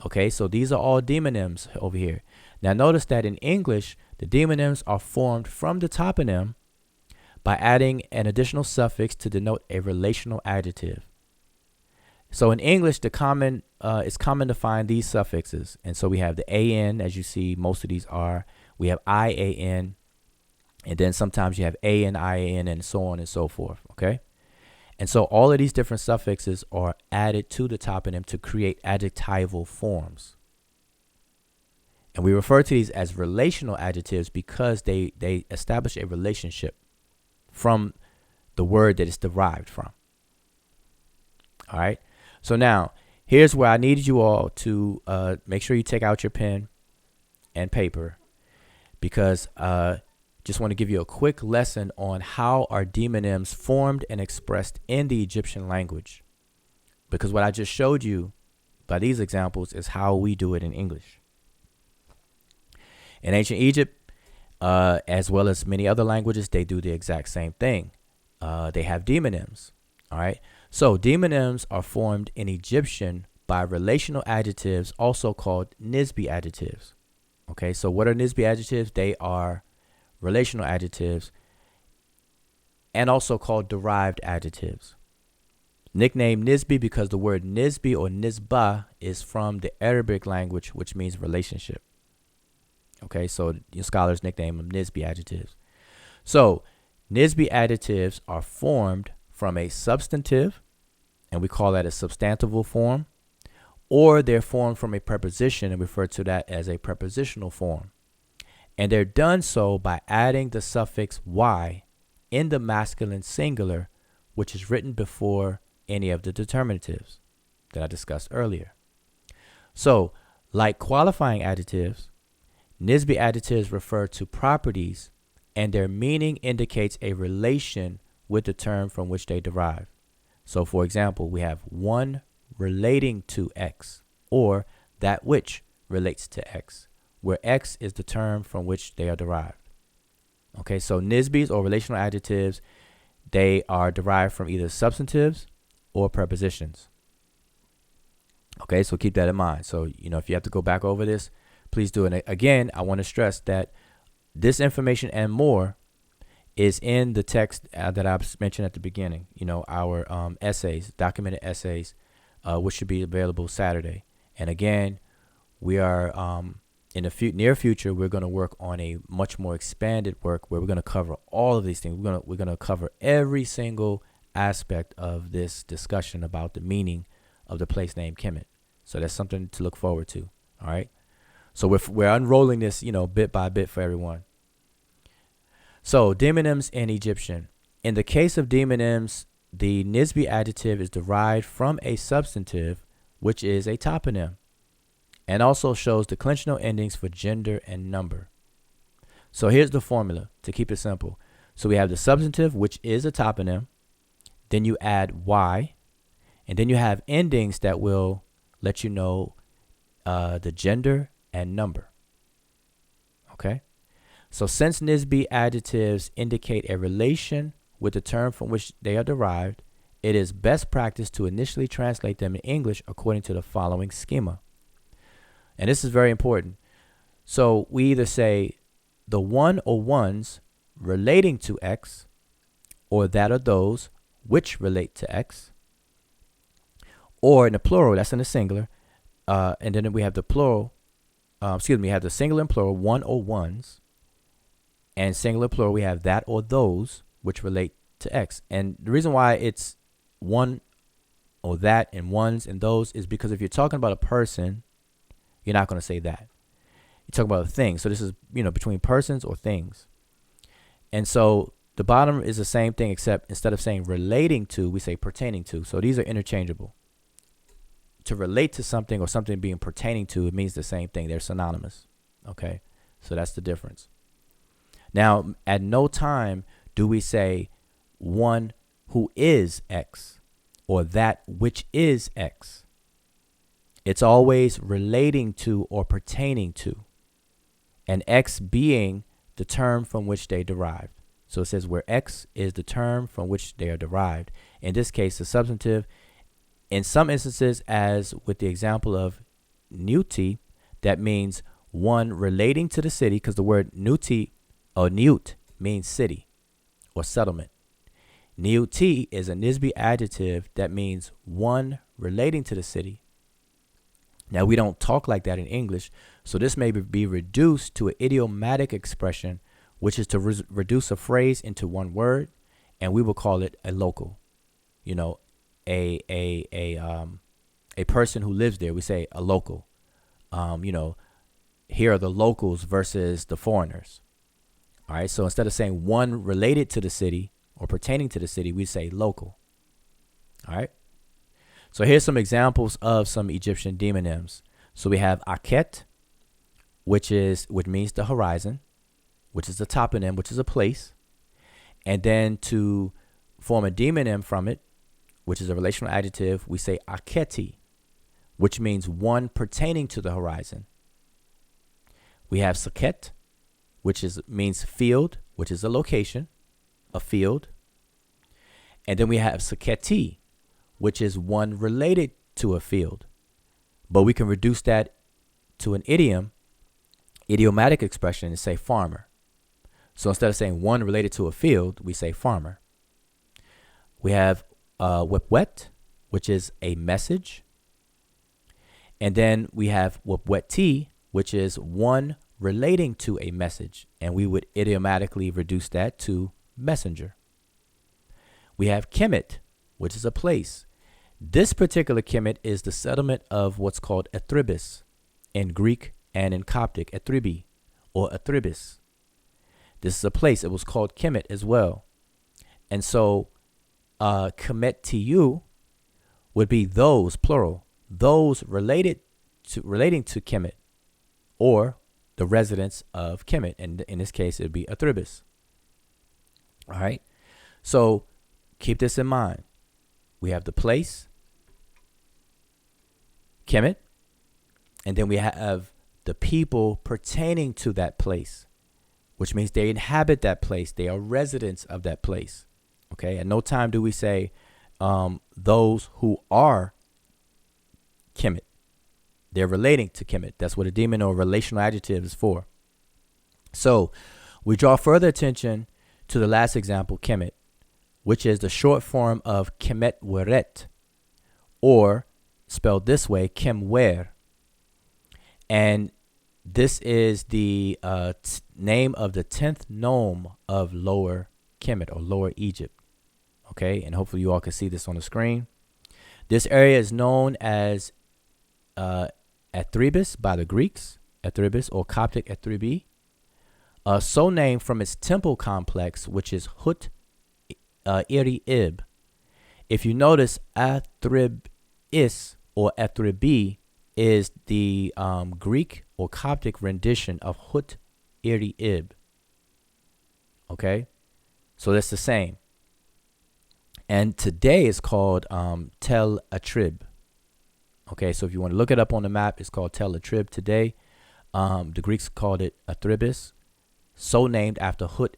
Speaker 1: Okay, so these are all demonyms over here. Now notice that in English, the demonyms are formed from the toponym by adding an additional suffix to denote a relational adjective. So in English, it's common to find these suffixes. And so we have the AN, as you see, most of these are. We have IAN, and then sometimes you have AN, IAN, and so on and so forth, okay? And so all of these different suffixes are added to the toponym to create adjectival forms. And we refer to these as relational adjectives because they establish a relationship from the word that it's derived from. All right. So now, here's where I needed you all to make sure you take out your pen and paper, because just want to give you a quick lesson on how are demonyms formed and expressed in the Egyptian language. Because what I just showed you by these examples is how we do it in English. In ancient Egypt, as well as many other languages, they do the exact same thing. They have demonyms. All right. So demonyms are formed in Egyptian by relational adjectives, also called Nisbi adjectives. Okay. So what are Nisbi adjectives? They are relational adjectives and also called derived adjectives. Nicknamed Nisbi because the word Nisbi or Nisba is from the Arabic language, which means relationship. Okay, so your scholars nickname them Nisbi adjectives. So Nisbi adjectives are formed from a substantive, and we call that a substantival form, or they're formed from a preposition and refer to that as a prepositional form. And they're done so by adding the suffix y in the masculine singular which is written before any of the determinatives that I discussed earlier. So, like qualifying adjectives, NSBE adjectives refer to properties and their meaning indicates a relation with the term from which they derive. So, for example, we have one relating to X or that which relates to X, where X is the term from which they are derived. Okay, so NSBEs or relational adjectives, they are derived from either substantives or prepositions. Okay, so keep that in mind. So, if you have to go back over this, please do it. Again, I want to stress that this information and more is in the text that I mentioned at the beginning. Our essays, documented essays, which should be available Saturday. And again, we are in the near future, we're going to work on a much more expanded work where we're going to cover all of these things. We're going to cover every single aspect of this discussion about the meaning of the place name Kemet. So that's something to look forward to. All right. So we're unrolling this, bit by bit for everyone. So demonyms in Egyptian. In the case of demonyms, the NSBE adjective is derived from a substantive, which is a toponym, and also shows declensional endings for gender and number. So here's the formula to keep it simple. So we have the substantive, which is a toponym. Then you add Y, and then you have endings that will let you know the gender and number. Okay? So since NSBE adjectives indicate a relation with the term from which they are derived, it is best practice to initially translate them in English according to the following schema. And this is very important. So we either say the one or ones relating to X, or that or those which relate to X, or in the plural, that's in the singular, and then we have the plural, we have the singular and plural, one or ones, and singular plural, we have that or those which relate to X. And the reason why it's one or that and ones and those is because if you're talking about a person, you're not going to say that. You're talking about a thing. So this is, between persons or things. And so the bottom is the same thing, except instead of saying relating to, we say pertaining to. So these are interchangeable. To relate to something or something being pertaining to, it means the same thing. They're synonymous. Okay. So that's the difference. Now, at no time do we say one who is X or that which is X. It's always relating to or pertaining to, and X being the term from which they derived. So it says where X is the term from which they are derived. In this case, the substantive. In some instances, as with the example of Nuti, that means one relating to the city, because the word Nuti or Newt means city or settlement. Niuti is a NSBE adjective that means one relating to the city. Now, we don't talk like that in English, so this may be reduced to an idiomatic expression, which is to reduce a phrase into one word, and we will call it a local. A person who lives there, we say a local. Here are the locals versus the foreigners. All right, so instead of saying one related to the city or pertaining to the city, we say local. All right. So here's some examples of some Egyptian demonyms. So we have Akhet, which means the horizon, which is a toponym, which is a place. And then to form a demonym from it, which is a relational adjective, we say Akheti, which means one pertaining to the horizon. We have Saket, which means field, which is a location, a field. And then we have Saketi, which is one related to a field. But we can reduce that to an idiomatic expression, and say farmer. So instead of saying one related to a field, we say farmer. We have Wepwet, which is a message. And then we have Wepweti, which is one relating to a message, and we would idiomatically reduce that to messenger. We have Kemet, which is a place. This particular Kemet is the settlement of what's called Athribis in Greek and in Coptic, Athribi or Athribis. This is a place. It was called Kemet as well. And so Kemet to you would be those, plural, those relating to Kemet, or the residents of Kemet. And in this case, it would be Athribis. All right. So keep this in mind. We have the place, Kemet, and then we have the people pertaining to that place, which means they inhabit that place. They are residents of that place. Okay. At no time do we say those who are Kemet. They're relating to Kemet. That's what a demon or relational adjective is for. So we draw further attention to the last example, Kemet, which is the short form of Kemet Weret, or spelled this way, Kemwer. And this is the name of the 10th nome of Lower Kemet, or Lower Egypt. Okay, and hopefully you all can see this on the screen. This area is known as Athribis by the Greeks, Athribis or Coptic Athribi, so named from its temple complex, which is Hut Iri Ib. If you notice, Athribis or Athribi is the Greek or Coptic rendition of Hut Iri Ib. Okay, so that's the same. And today it's called Tel Atrib. Okay, so if you want to look it up on the map, it's called Tel Atrib today. The Greeks called it Athribis, so named after Hut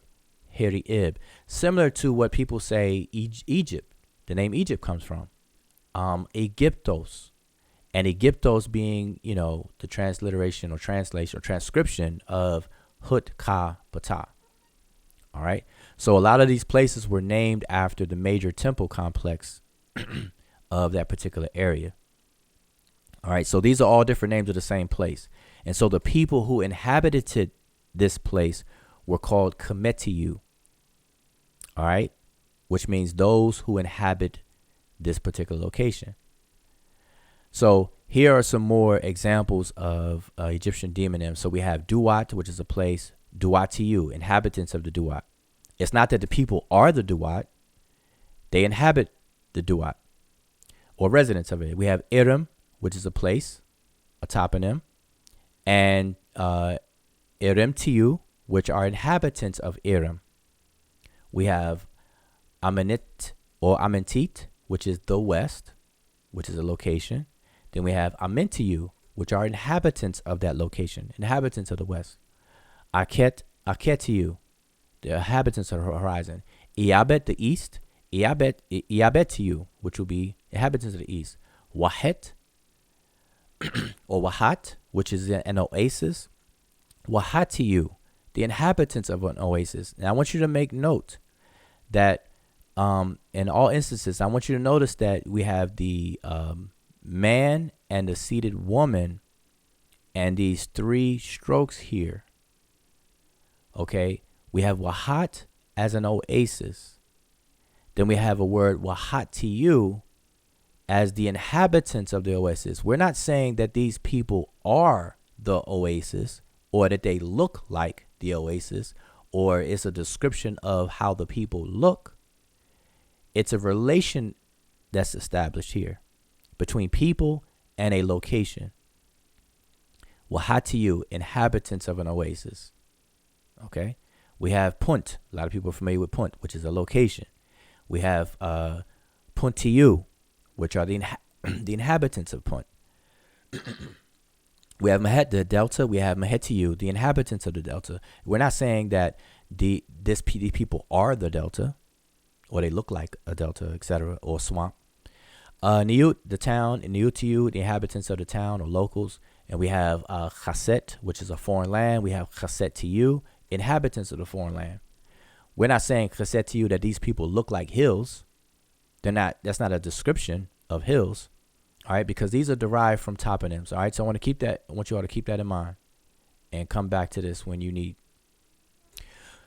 Speaker 1: Hiri Ib. Similar to what people say Egypt, the name Egypt comes from. Egyptos. And Egyptos being, the transliteration or translation or transcription of Hut Ka Ptah. All right. So a lot of these places were named after the major temple complex of that particular area. All right. So these are all different names of the same place. And so the people who inhabited this place were called Kemetiu. All right. Which means those who inhabit this particular location. So here are some more examples of Egyptian demonyms. So we have Duat, which is a place. Duatiu, inhabitants of the Duat. It's not that the people are the Duat. They inhabit the Duat, or residents of it. We have Irim, which is a place, a toponym, and Irim-tiu, which are inhabitants of Irim. We have Amenit or Amentit, which is the west, which is a location. Then we have Amentiu, which are inhabitants of that location, inhabitants of the west. Aketiu, the inhabitants of the horizon. Iabet, the east. Iabetiu, which will be inhabitants of the east. Wahet, or Wahat, which is an oasis. Wahatiu, the inhabitants of an oasis. Now I want you to make note that in all instances, I want you to notice that we have the man and the seated woman and these three strokes here. Okay, we have Wahat as an oasis. Then we have a word Wahatiu as the inhabitants of the oasis. We're not saying that these people are the oasis, or that they look like the oasis, or it's a description of how the people look. It's a relation that's established here between people and a location. Wahatiu, inhabitants of an oasis. Okay. We have Punt. A lot of people are familiar with Punt, which is a location. We have Puntiu, which are the inhabitants of Punt. We have Mahet, the delta. We have Mahetiu, the inhabitants of the delta. We're not saying that these people are the delta, or they look like a delta, etc., or swamp. Niut, the town, and Niutiu, the inhabitants of the town or locals. And we have Chasset, which is a foreign land. We have Chassetiu, inhabitants of the foreign land. We're not saying Chassetiu that these people look like hills. They're not. That's not a description of hills. All right, because these are derived from toponyms. All right, so I want you all to keep that in mind, and come back to this when you need.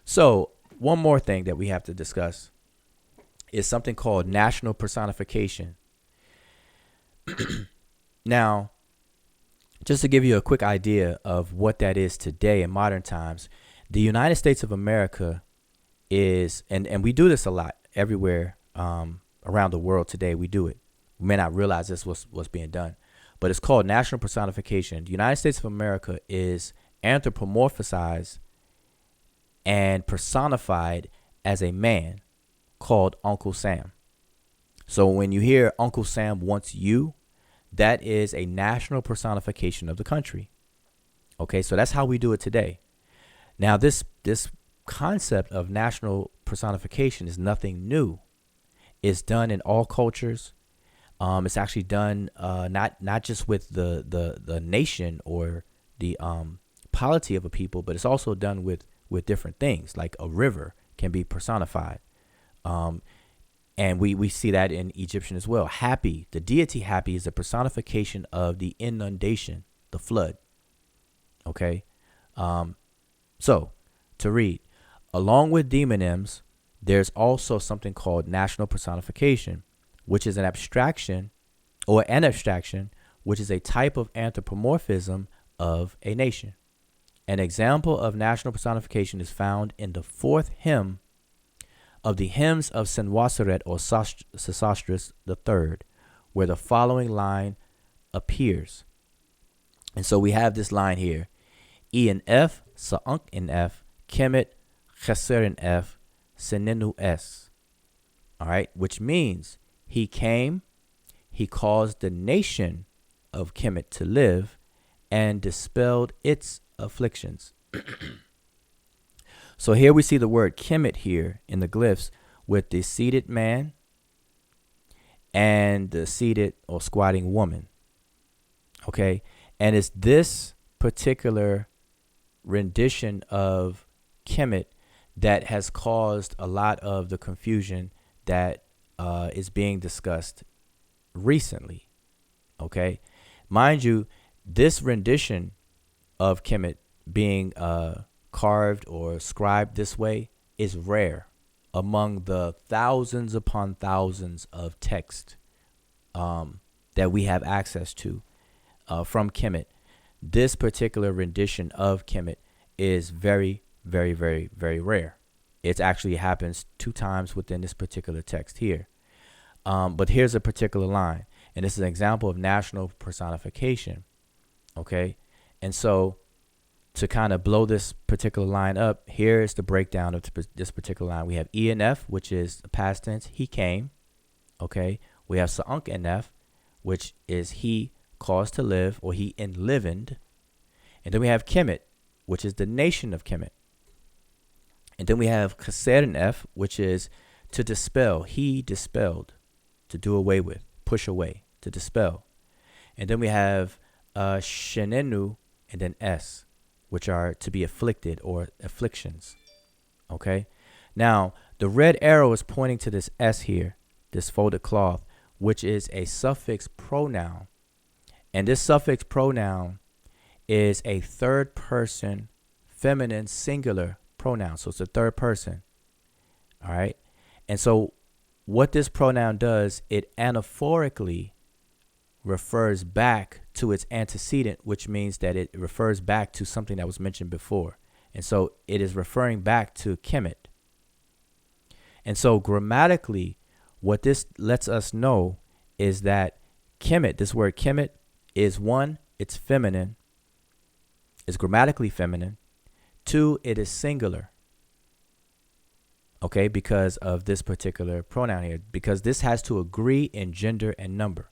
Speaker 1: So one more thing that we have to discuss is something called national personification. Now, just to give you a quick idea of what that is today in modern times, the United States of America is, and we do this a lot everywhere around the world today, we do it. We may not realize this was what's being done, but it's called national personification. The United States of America is anthropomorphized and personified as a man called Uncle Sam. So when you hear Uncle Sam wants you, that is a national personification of the country. Okay, so that's how we do it today. Now, this concept of national personification is nothing new. It's done in all cultures. It's actually done not just with the nation or the polity of a people, but it's also done with different things. Like a river can be personified. And we see that in Egyptian as well. Happy, the deity Happy, is a personification of the inundation, the flood. Okay. So to read, along with demonyms, there's also something called national personification, which is an abstraction, which is a type of anthropomorphism of a nation. An example of national personification is found in the fourth hymn of the hymns of Senwoseret or Sesostris III, where the following line appears. And so we have this line here: E and F, Sa'unk in F, Kemet, Cheser in F, Senenu S. All right, which means he came, he caused the nation of Kemet to live, and dispelled its afflictions. So here we see the word Kemet here in the glyphs with the seated man and the seated or squatting woman. Okay, and it's this particular rendition of Kemet that has caused a lot of the confusion that is being discussed recently. Okay, mind you, this rendition of Kemet being carved or scribed this way is rare among the thousands upon thousands of text that we have access to from Kemet. This particular rendition of Kemet is very, very, very, very rare. It actually happens 2 times within this particular text here. But here's a particular line, and this is an example of national personification. Okay, and so to kind of blow this particular line up, here is the breakdown of this particular line. We have E and F, which is past tense, he came. Okay, we have Sa'unk and F, which is he caused to live, or he enlivened. And then we have Kemet, which is the nation of Kemet. And then we have Cheser and F, which is to dispel. He dispelled, to do away with, push away, to dispel. And then we have Shenenu and then S, which are to be afflicted or afflictions. Okay. Now, the red arrow is pointing to this S here, this folded cloth, which is a suffix pronoun. And this suffix pronoun is a third person feminine singular pronoun. So it's a third person. All right. And so what this pronoun does, it anaphorically refers back to its antecedent, which means that it refers back to something that was mentioned before. And so it is referring back to Kemet. And so grammatically, what this lets us know is that Kemet, this word Kemet, is 1, it's feminine, it's grammatically feminine. 2, it is singular. Okay, because of this particular pronoun here, because this has to agree in gender and number.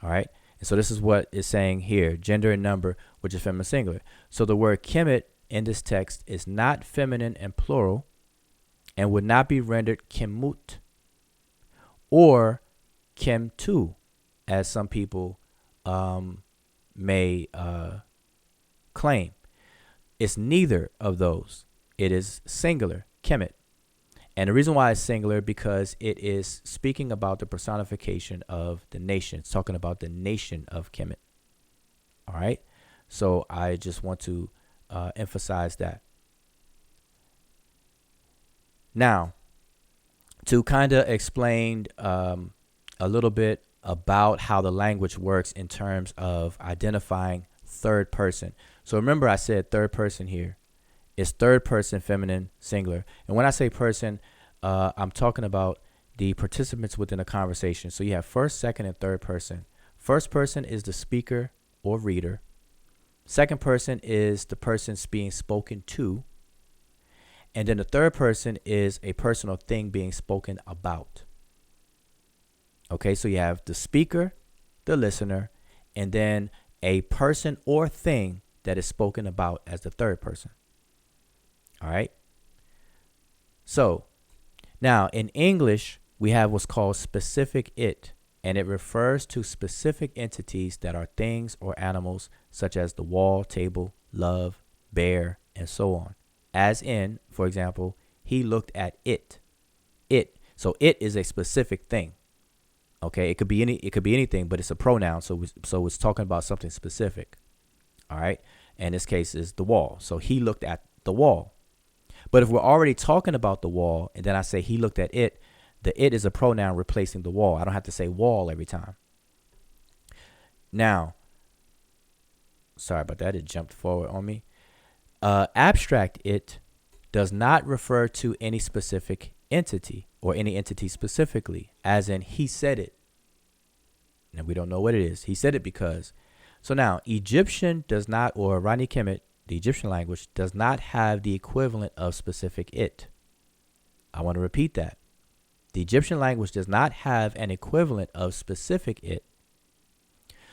Speaker 1: All right. And so this is what it's saying here, gender and number, which is feminine singular. So the word Kemet in this text is not feminine and plural and would not be rendered Kemut or Kemtu, as some people may claim. It's neither of those. It is singular, Kemet. And the reason why it's singular, because it is speaking about the personification of the nation. It's talking about the nation of Kemet. All right. So I just want to emphasize that. Now, to kind of explain a little bit about how the language works in terms of identifying third person. So remember, I said third person here. It's third person feminine singular. And when I say person, I'm talking about the participants within a conversation. So you have first, second, and third person. First person is the speaker or reader. Second person is the person being spoken to. And then the third person is a person or thing being spoken about. Okay, so you have the speaker, the listener, and then a person or thing that is spoken about as the third person. All right. So now in English, we have what's called specific it, and it refers to specific entities that are things or animals such as the wall, table, love, bear, and so on. As in, for example, he looked at it. It. So it is a specific thing. Okay, it could be anything, but it's a pronoun, so it's talking about something specific. All right, and this case is the wall. So he looked at the wall. But if we're already talking about the wall, and then I say he looked at it, the it is a pronoun replacing the wall. I don't have to say wall every time. Now, sorry about that. It jumped forward on me. Abstract it does not refer to any specific entity or any entity specifically, as in he said it. And we don't know what it is. He said it because. So now Egyptian does not, or Rani Kemet, the Egyptian language, does not have the equivalent of specific it. I want to repeat that. The Egyptian language does not have an equivalent of specific it.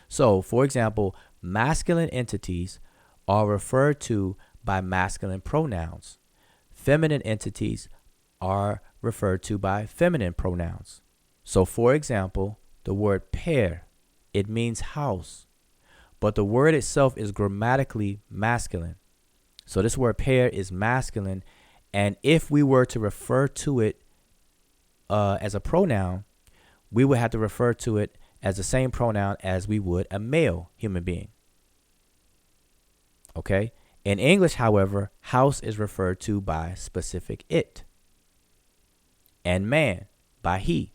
Speaker 1: So, for example, masculine entities are referred to by masculine pronouns. Feminine entities are referred to by feminine pronouns. So, for example, the word pair, it means house, but the word itself is grammatically masculine. So this word pair is masculine, and if we were to refer to it as a pronoun, we would have to refer to it as the same pronoun as we would a male human being. Okay? In English, however, house is referred to by specific it, and man by he.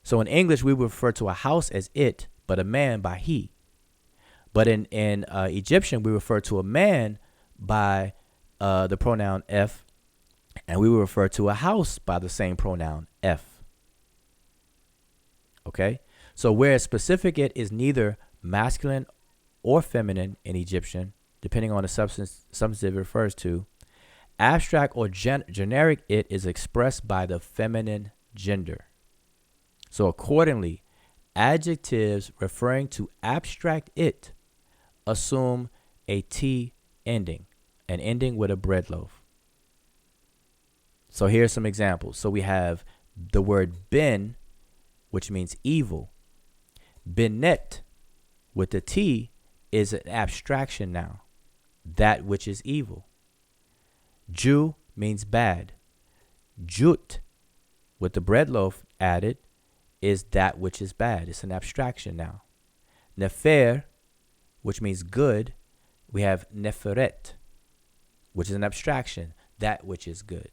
Speaker 1: So in English, we would refer to a house as it, but a man by he. But in Egyptian, we refer to a man by the pronoun f, and we will refer to a house by the same pronoun f. Okay? So whereas specific it is neither masculine or feminine in Egyptian, depending on the substance it refers to, abstract or generic it is expressed by the feminine gender. So accordingly, adjectives referring to abstract it assume a T ending, an ending with a bread loaf. So here's some examples. So we have the word ben, which means evil. Benet with the T is an abstraction now, that which is evil. Jew means bad. Jut with the bread loaf added is that which is bad. It's an abstraction now. Nefer, which means good, we have neferet, which is an abstraction, that which is good.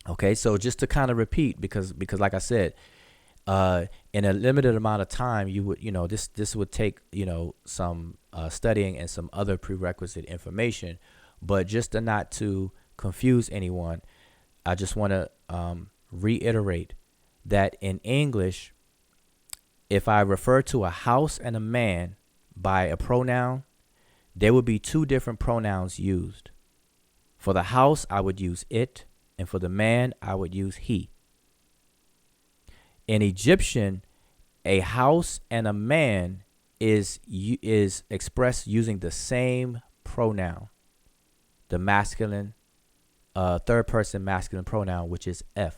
Speaker 1: Okay, so just to kind of repeat, because like I said, in a limited amount of time, you would, this would take, some studying and some other prerequisite information, but just not to confuse anyone, I just want to reiterate that in English, if I refer to a house and a man by a pronoun, there would be two different pronouns used. For the house, I would use it, and for the man, I would use he. In Egyptian, a house and a man is expressed using the same pronoun, the masculine, third person masculine pronoun, which is F.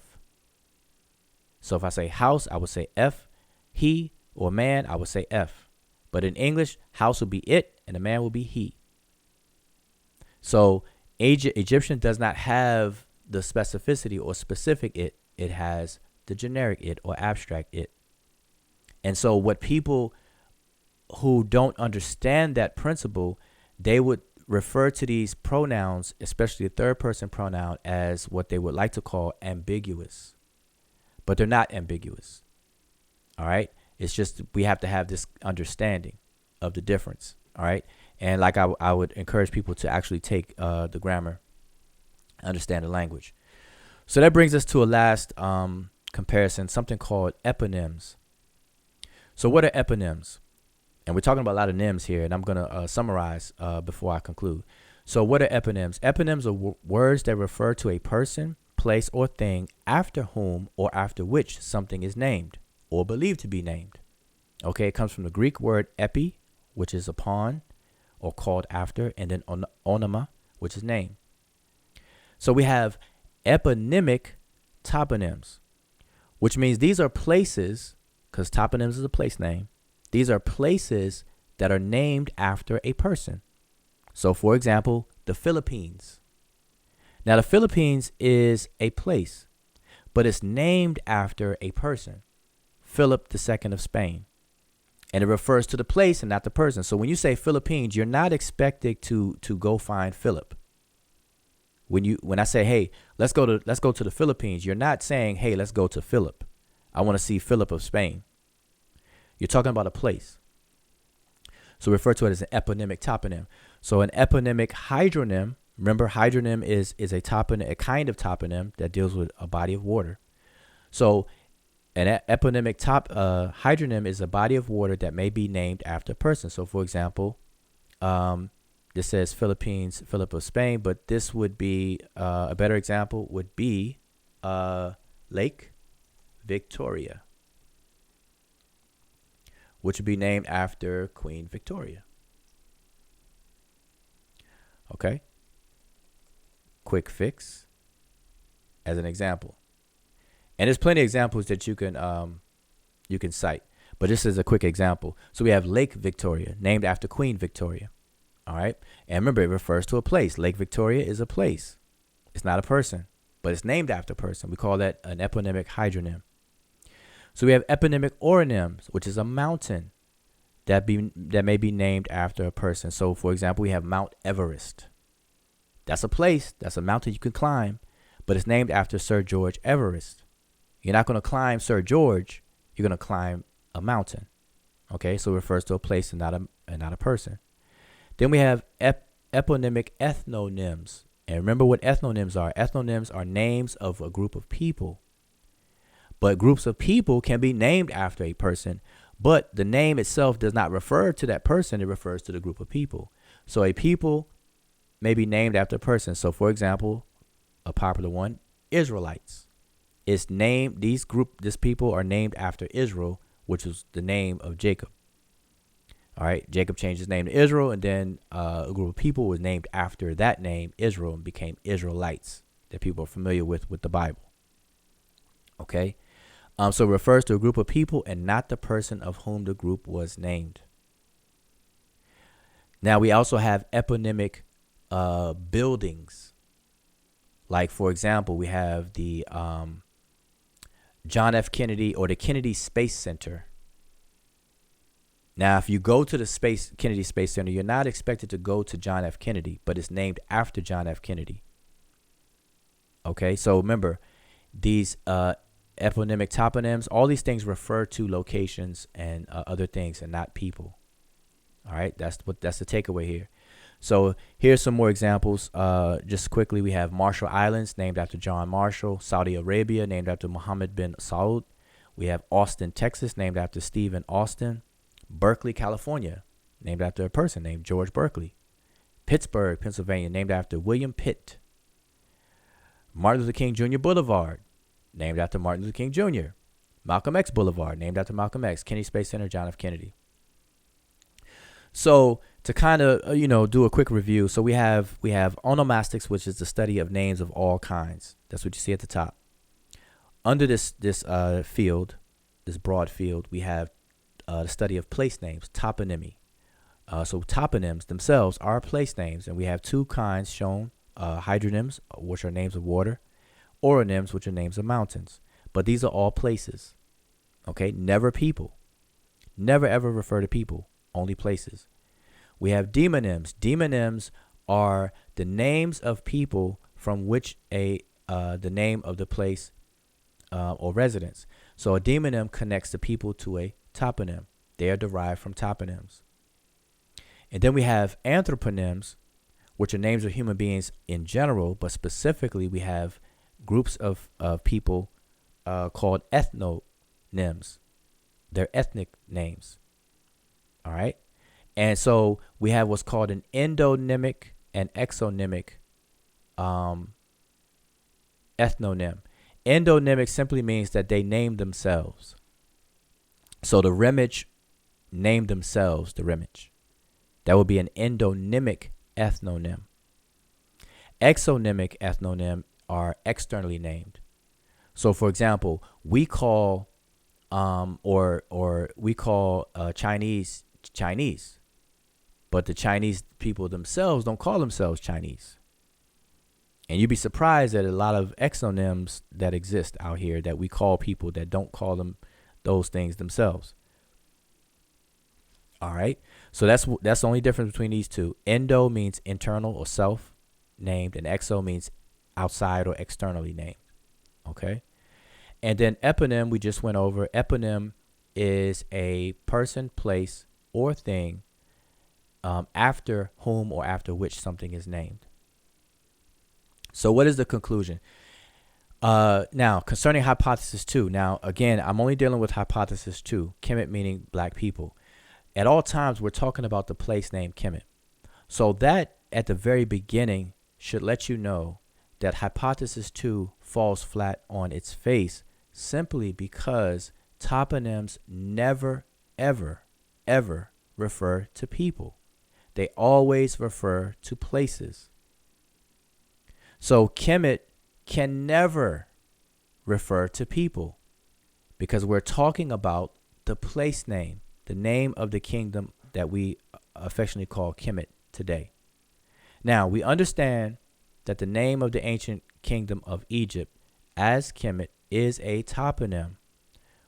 Speaker 1: So if I say house, I would say F. He or man, I would say F. But in English, house will be it and the man will be he. So Egyptian does not have the specificity or specific it. It has the generic it or abstract it. And so what people who don't understand that principle, they would refer to these pronouns, especially the third person pronoun, as what they would like to call ambiguous. But they're not ambiguous. All right. It's just we have to have this understanding of the difference. All right. And like I would encourage people to actually take the grammar, understand the language. So that brings us to a last comparison, something called eponyms. So what are eponyms? And we're talking about a lot of nyms here, and I'm going to summarize before I conclude. So what are eponyms? Eponyms are words that refer to a person, place, or thing after whom or after which something is named or believed to be named. Okay, it comes from the Greek word epi, which is upon or called after, and then onyma, which is name. So we have eponymic toponyms, which means these are places, because toponyms is a place name. These are places that are named after a person. So, for example, the Philippines. Now, the Philippines is a place, but it's named after a person, Philip II of Spain. And it refers to the place and not the person. So when you say Philippines, you're not expected to go find Philip. When I say, hey, let's go to the Philippines, you're not saying, hey, let's go to Philip. I want to see Philip of Spain. You're talking about a place. So refer to it as an eponymic toponym. So an eponymic hydronym, remember hydronym is a toponym, a kind of toponym that deals with a body of water. So an eponymic hydronym is a body of water that may be named after a person. So for example, this says Philippines, Philip of Spain, but this would be a better example would be Lake Victoria, which would be named after Queen Victoria. Okay. Quick fix as an example. And there's plenty of examples that you can cite, but this is a quick example. So we have Lake Victoria, named after Queen Victoria. All right. And remember, it refers to a place. Lake Victoria is a place. It's not a person, but it's named after a person. We call that an eponymic hydronym. So we have eponymic oronyms, which is a mountain that may be named after a person. So for example, we have Mount Everest. That's a place. That's a mountain you can climb, but it's named after Sir George Everest. You're not going to climb Sir George. You're going to climb a mountain. Okay, so it refers to a place and not a person. Then we have eponymic ethnonyms. And remember what ethnonyms are. Ethnonyms are names of a group of people. But groups of people can be named after a person, but the name itself does not refer to that person. It refers to the group of people. So a people may be named after a person. So for example, a popular one, Israelites. It's named, this people are named after Israel, which was the name of Jacob. All right, Jacob changed his name to Israel, and then a group of people was named after that name, Israel, and became Israelites that people are familiar with the Bible. Okay, so it refers to a group of people and not the person of whom the group was named. Now we also have eponymic buildings. Like for example, we have the John F. Kennedy or the Kennedy Space Center. Now, if you go to the Kennedy Space Center, you're not expected to go to John F. Kennedy, but it's named after John F. Kennedy. Okay, so remember, these eponymic toponyms, all these things refer to locations and other things and not people. All right, that's the takeaway here. So here's some more examples. Just quickly, we have Marshall Islands, named after John Marshall. Saudi Arabia, named after Mohammed bin Saud. We have Austin, Texas, named after Stephen Austin. Berkeley, California, named after a person named George Berkeley. Pittsburgh, Pennsylvania, named after William Pitt. Martin Luther King Jr. Boulevard, named after Martin Luther King Jr. Malcolm X Boulevard, named after Malcolm X. Kennedy Space Center, John F. Kennedy. So to kind of do a quick review, so we have onomastics, which is the study of names of all kinds. That's what you see at the top. Under this field, this broad field, we have the study of place names, toponymy. So toponyms themselves are place names, and we have two kinds shown: hydronyms, which are names of water, oronyms, which are names of mountains. But these are all places. Okay, never people. Never ever refer to people. Only places. We have demonyms. Demonyms are the names of people from which the name of the place or residence. So a demonym connects the people to a toponym. They are derived from toponyms. And then we have anthroponyms, which are names of human beings in general, but specifically we have groups of people called ethnonyms. They're ethnic names. All right. And so we have what's called an endonymic and exonymic ethnonym. Endonymic simply means that they name themselves. So the Rimage named themselves the Rimage. That would be an endonymic ethnonym. Exonymic ethnonym are externally named. So, for example, we call Chinese Chinese, but the Chinese people themselves don't call themselves Chinese. And you'd be surprised at a lot of exonyms that exist out here that we call people that don't call them those things themselves. All right. So that's the only difference between these two. Endo means internal or self named, and exo means outside or externally named. Okay. And then eponym, we just went over. Eponym is a person, place, or thing after whom or after which something is named. So what is the conclusion? Now, concerning hypothesis 2. Now, again, I'm only dealing with hypothesis 2, Kemet meaning black people. At all times, we're talking about the place named Kemet. So that, at the very beginning, should let you know that hypothesis 2 falls flat on its face simply because toponyms never, ever, ever refer to people. They always refer to places. So Kemet can never refer to people because we're talking about the place name, the name of the kingdom that we affectionately call Kemet today. Now, we understand that the name of the ancient kingdom of Egypt as Kemet is a toponym,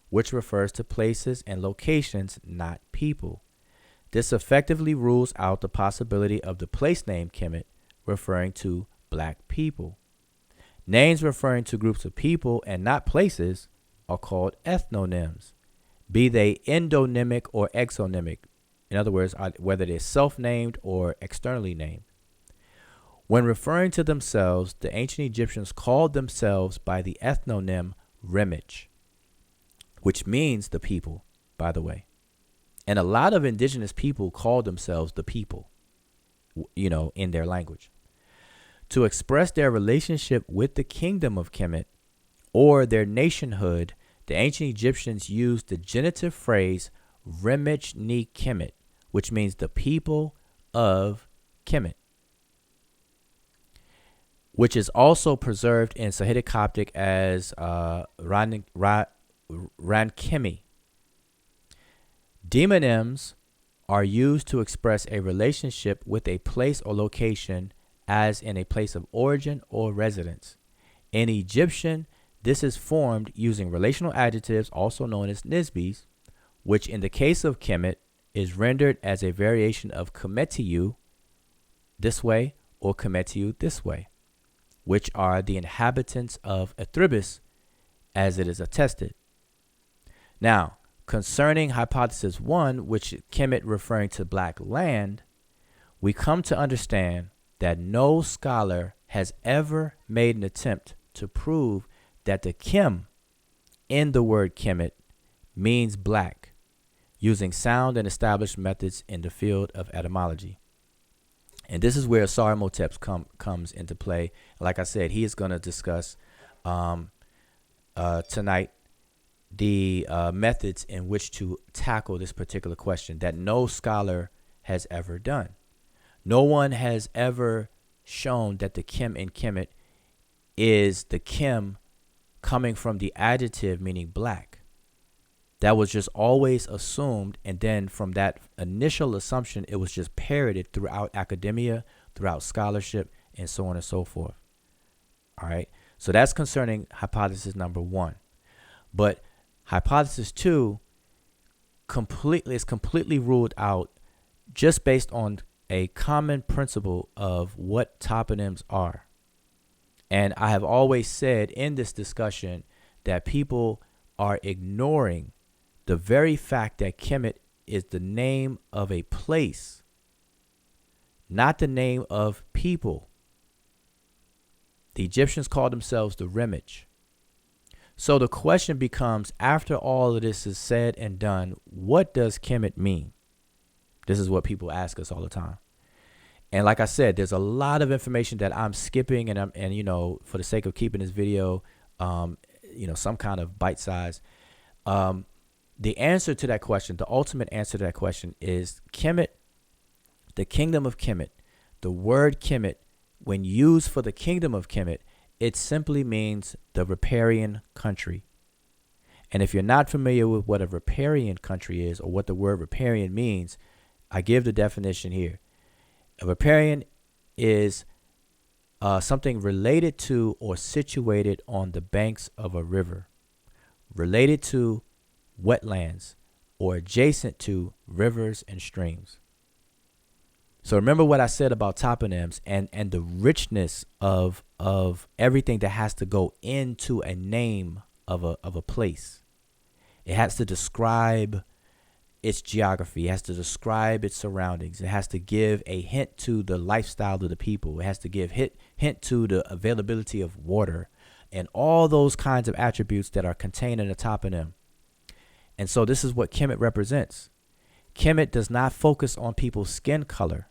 Speaker 1: which refers to places and locations, not people. This effectively rules out the possibility of the place name Kemet referring to black people. Names referring to groups of people and not places are called ethnonyms, be they endonymic or exonymic. In other words, whether they're self-named or externally named. When referring to themselves, the ancient Egyptians called themselves by the ethnonym Rimage, which means the people, by the way. And a lot of indigenous people call themselves the people, in their language. To express their relationship with the kingdom of Kemet or their nationhood, the ancient Egyptians used the genitive phrase Rimage ni Kemet, which means the people of Kemet, which is also preserved in Sahidic Coptic as Rankemi. Demonyms are used to express a relationship with a place or location, as in a place of origin or residence. In Egyptian, this is formed using relational adjectives, also known as nisbis, which in the case of Kemet is rendered as a variation of Kemetiu this way or Kemetiu this way, which are the inhabitants of Ethribis, as it is attested. Now, concerning hypothesis 1, which is Kemet referring to black land, we come to understand that no scholar has ever made an attempt to prove that the Kem in the word Kemet means black, using sound and established methods in the field of etymology. And this is where Sarimotep comes into play. Like I said, he is going to discuss tonight the methods in which to tackle this particular question that no scholar has ever done. No one has ever shown that the Kem in Kemet is the Kem coming from the adjective meaning black. That was just always assumed, and then from that initial assumption, it was just parroted throughout academia, throughout scholarship, and so on and so forth. All right, so that's concerning hypothesis number 1. But hypothesis 2 is completely ruled out just based on a common principle of what toponyms are. And I have always said in this discussion that people are ignoring the very fact that Kemet is the name of a place, not the name of people. The Egyptians called themselves the Remich. So the question becomes, after all of this is said and done, what does Kemet mean? This is what people ask us all the time. And like I said, there's a lot of information that I'm skipping, and for the sake of keeping this video, some kind of bite size. The answer to that question, the ultimate answer to that question is Kemet, the kingdom of Kemet. The word Kemet, when used for the kingdom of Kemet, it simply means the riparian country. And if you're not familiar with what a riparian country is, or what the word riparian means, I give the definition here. A riparian is something related to or situated on the banks of a river, related to wetlands, or adjacent to rivers and streams. So remember what I said about toponyms and the richness of everything that has to go into a name of a place. It has to describe its geography. It has to describe its surroundings. It has to give a hint to the lifestyle of the people. It has to give hint to the availability of water and all those kinds of attributes that are contained in a toponym. And so this is what Kemet represents. Kemet does not focus on people's skin color.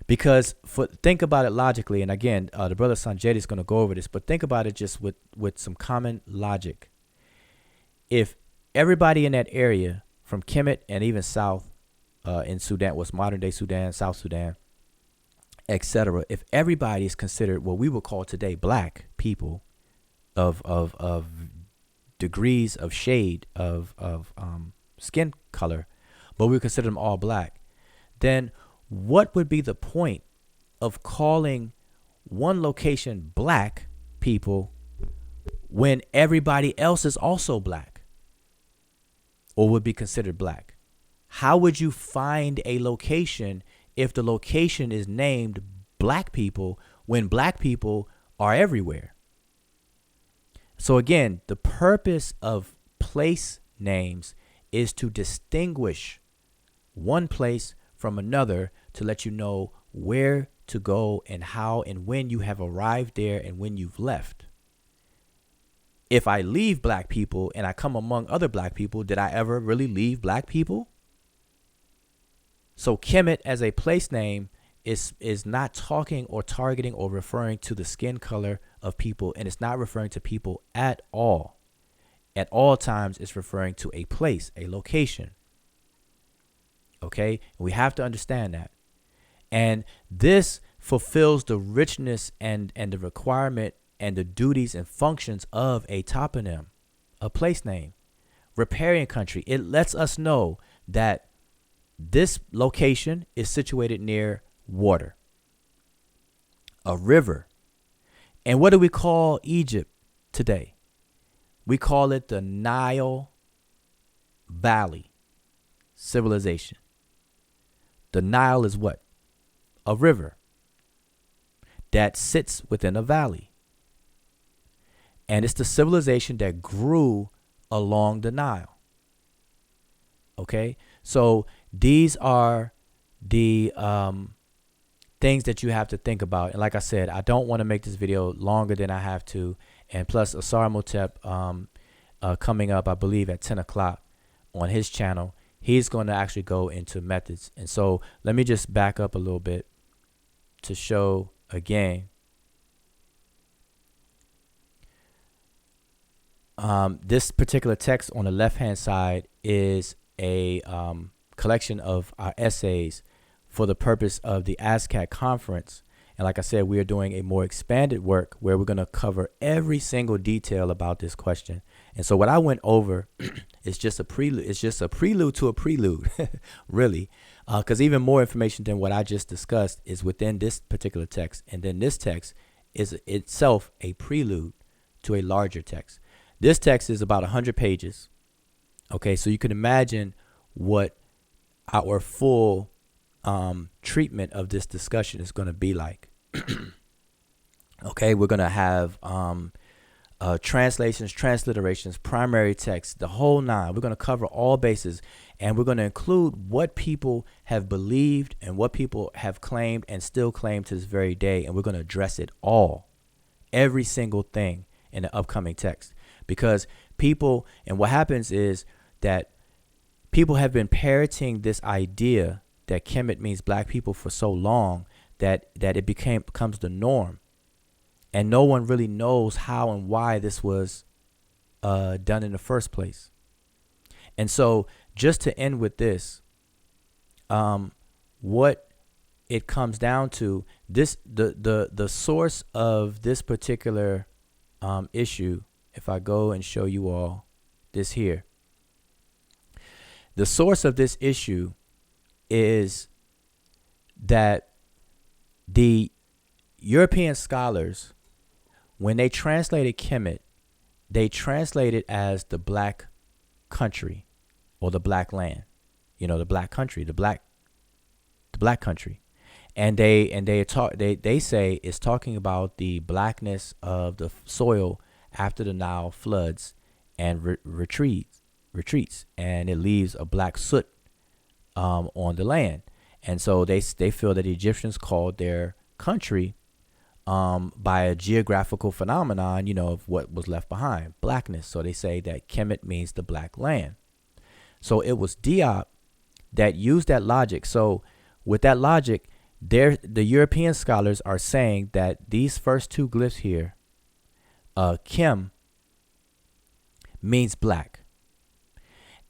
Speaker 1: Because think about it logically, and again, the brother Sanjay is going to go over this, but think about it just with some common logic. If everybody in that area from Kemet and even south in Sudan, what's modern day Sudan, South Sudan, etc., if everybody is considered what we would call today black people of degrees of shade of skin color, but we consider them all black, then what would be the point of calling one location black people when everybody else is also black or would be considered black? How would you find a location if the location is named black people when black people are everywhere? So again, the purpose of place names is to distinguish one place from another, to let you know where to go and how and when you have arrived there and when you've left. If I leave black people and I come among other black people, did I ever really leave black people? So Kemet as a place name is not talking or targeting or referring to the skin color of people, and it's not referring to people at all. At all times, it's referring to a place, a location. Okay, we have to understand that. And this fulfills the richness and the requirement and the duties and functions of a toponym, a place name. Riparian country, it lets us know that this location is situated near water, a river. And what do we call Egypt today? We call it the Nile Valley civilization. The Nile is what? A river that sits within a valley. And it's the civilization that grew along the Nile. Okay? So these are the things that you have to think about. And like I said, I don't want to make this video longer than I have to. And plus, Asar Motep coming up, I believe, at 10 o'clock on his channel. He's going to actually go into methods. And so let me just back up a little bit to show again. This particular text on the left-hand side is a collection of our essays for the purpose of the ASCAT conference. And like I said, we are doing a more expanded work where we're going to cover every single detail about this question. And so what I went over is just a prelude. It's just a prelude to a prelude, really, because even more information than what I just discussed is within this particular text. And then this text is itself a prelude to a larger text. This text is about 100 pages. Okay, so you can imagine what our full treatment of this discussion is going to be like. Okay, we're going to have translations, transliterations, primary text, the whole nine. We're going to cover all bases. And we're going to include what people have believed and what people have claimed and still claim to this very day. And we're going to address it all, every single thing in the upcoming text. Because people, and what happens is that people have been parroting this idea that Kemet means black people for so long that it becomes the norm. And no one really knows how and why this was done in the first place. And so just to end with this, what it comes down to, the source of this particular issue, if I go and show you all this here, the source of this issue is that the European scholars, when they translated Kemet, they translated as the black country or the black land, the black country, the black country. And they say it's talking about the blackness of the soil after the Nile floods and retreats, and it leaves a black soot on the land. And so they feel that the Egyptians called their country by a geographical phenomenon, of what was left behind, blackness. So they say that Kemet means the black land. So it was Diop that used that logic. So with that logic, the European scholars are saying that these first two glyphs here, Kem, means black.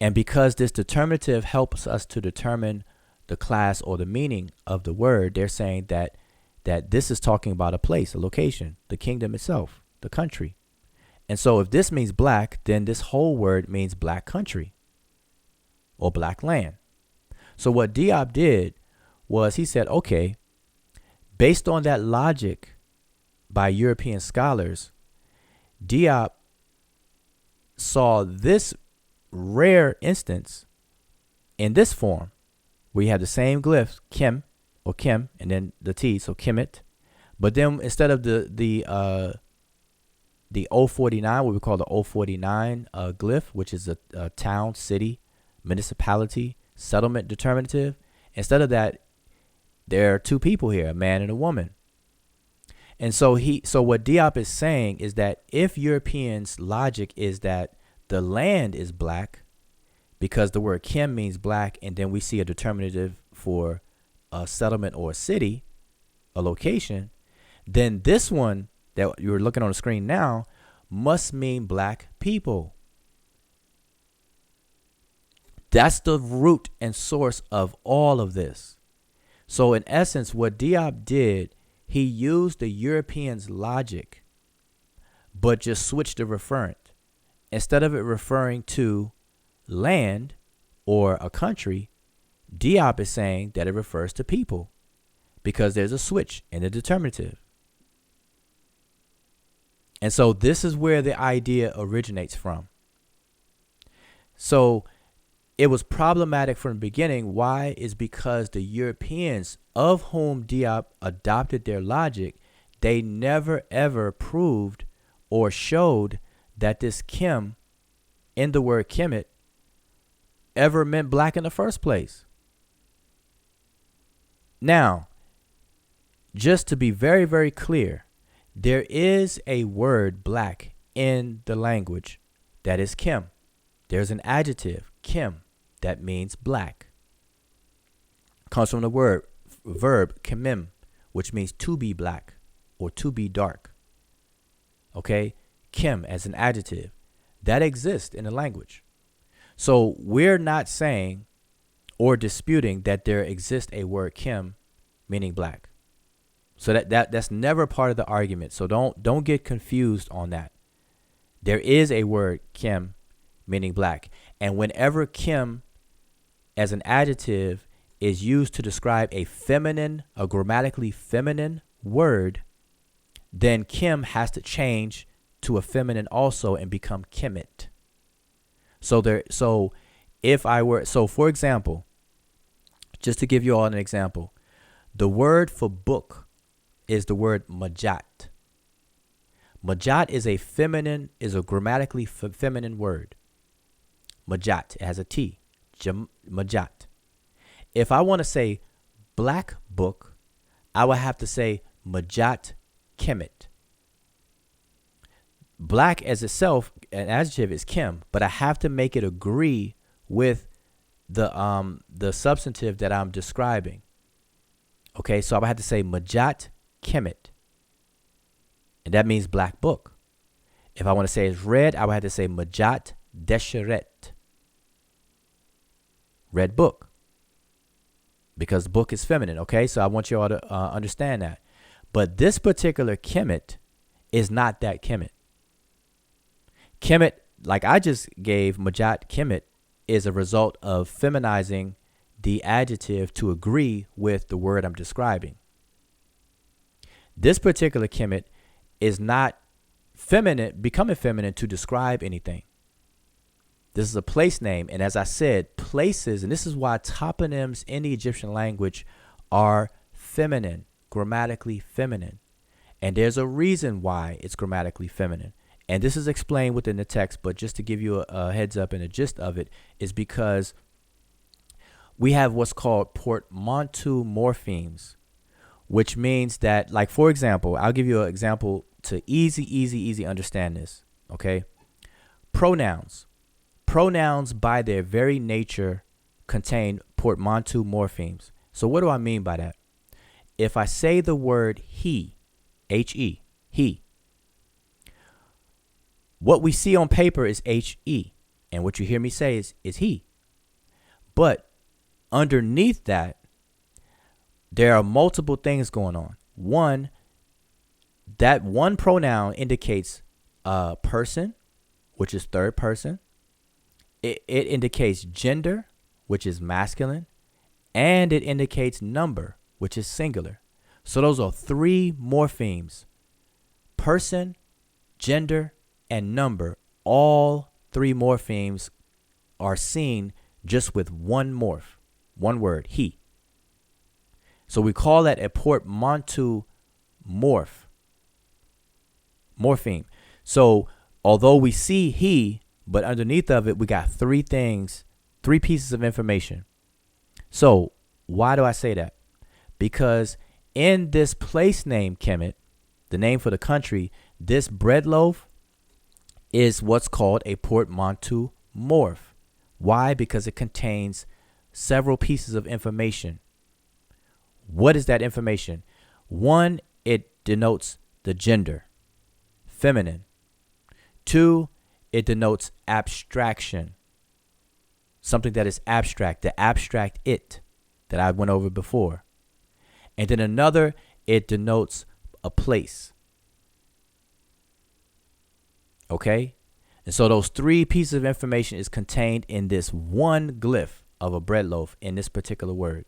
Speaker 1: And because this determinative helps us to determine the class or the meaning of the word, they're saying that this is talking about a place, a location, the kingdom itself, the country. And so if this means black, then this whole word means black country or black land. So what Diop did was he said, okay, based on that logic by European scholars, Diop saw this rare instance in this form, where you have the same glyphs, Kem or Kem, and then the T, so Kemet. But then instead of the 049, what we call the 049 glyph, which is a town, city, municipality, settlement determinative, instead of that, there are two people here, a man and a woman. And so what Diop is saying is that if Europeans' logic is that the land is black, because the word Kem means black, and then we see a determinative for a settlement or a city, a location, then this one that you're looking on the screen now must mean black people. That's the root and source of all of this. So in essence, what Diop did, he used the Europeans' logic, but just switched the referent. Instead of it referring to land or a country, Diop is saying that it refers to people because there's a switch in the determinative. And so this is where the idea originates from. So it was problematic from the beginning. Why? Is because the Europeans, of whom Diop adopted their logic, they never ever proved or showed that this Kem in the word Kemet ever meant black in the first place. Now, just to be very, very clear, there is a word black in the language that is Kem. There's an adjective, Kem, that means black. Comes from the verb kemim, which means to be black or to be dark. Okay? Kem as an adjective. That exists in the language. So we're not saying or disputing that there exists a word Kem meaning black. So that's never part of the argument. So don't get confused on that. There is a word Kem meaning black. And whenever Kem as an adjective is used to describe a grammatically feminine word, then Kem has to change to a feminine also and become Kemet. So for example, just to give you all an example, the word for book is the word majat. Majat is a grammatically feminine word. Majat, it has a T. Majat. If I want to say black book, I would have to say Majat Kemet. Black as itself, an adjective is Kim, but I have to make it agree with the substantive that I'm describing. Okay, so I would have to say Majat Kemet. And that means black book. If I want to say it's red, I would have to say Majat Desheret. Red book. Because book is feminine, okay? So I want you all to understand that. But this particular Kemet is not that Kemet. Kemet, like I just gave, Majat Kemet, is a result of feminizing the adjective to agree with the word I'm describing. This particular Kemet is not feminine, becoming feminine to describe anything. This is a place name. And as I said, places, and this is why toponyms in the Egyptian language are feminine, grammatically feminine. And there's a reason why it's grammatically feminine. And this is explained within the text, but just to give you a heads up and a gist of it is because we have what's called portmanteau morphemes, which means that, like, for example, I'll give you an example to easy understand this, okay? Pronouns. Pronouns by their very nature contain portmanteau morphemes. So what do I mean by that? If I say the word he, H-E, he, what we see on paper is H-E, and what you hear me say is he. But underneath that, there are multiple things going on. One, that one pronoun indicates a person, which is third person. It indicates gender, which is masculine, and it indicates number, which is singular. So those are three morphemes: person, gender, and number. All three morphemes are seen just with one morph, one word, he. So we call that a portmanteau morpheme. So although we see he, but underneath of it, we got three things, three pieces of information. So why do I say that? Because in this place name, Kemet, the name for the country, this bread loaf is what's called a portmanteau morph. Why? Because it contains several pieces of information. What is that information? One, it denotes the gender, feminine. Two, it denotes abstraction, something that is abstract, the abstract it that I went over before. And then another, it denotes a place. Okay? And so those three pieces of information is contained in this one glyph of a bread loaf in this particular word.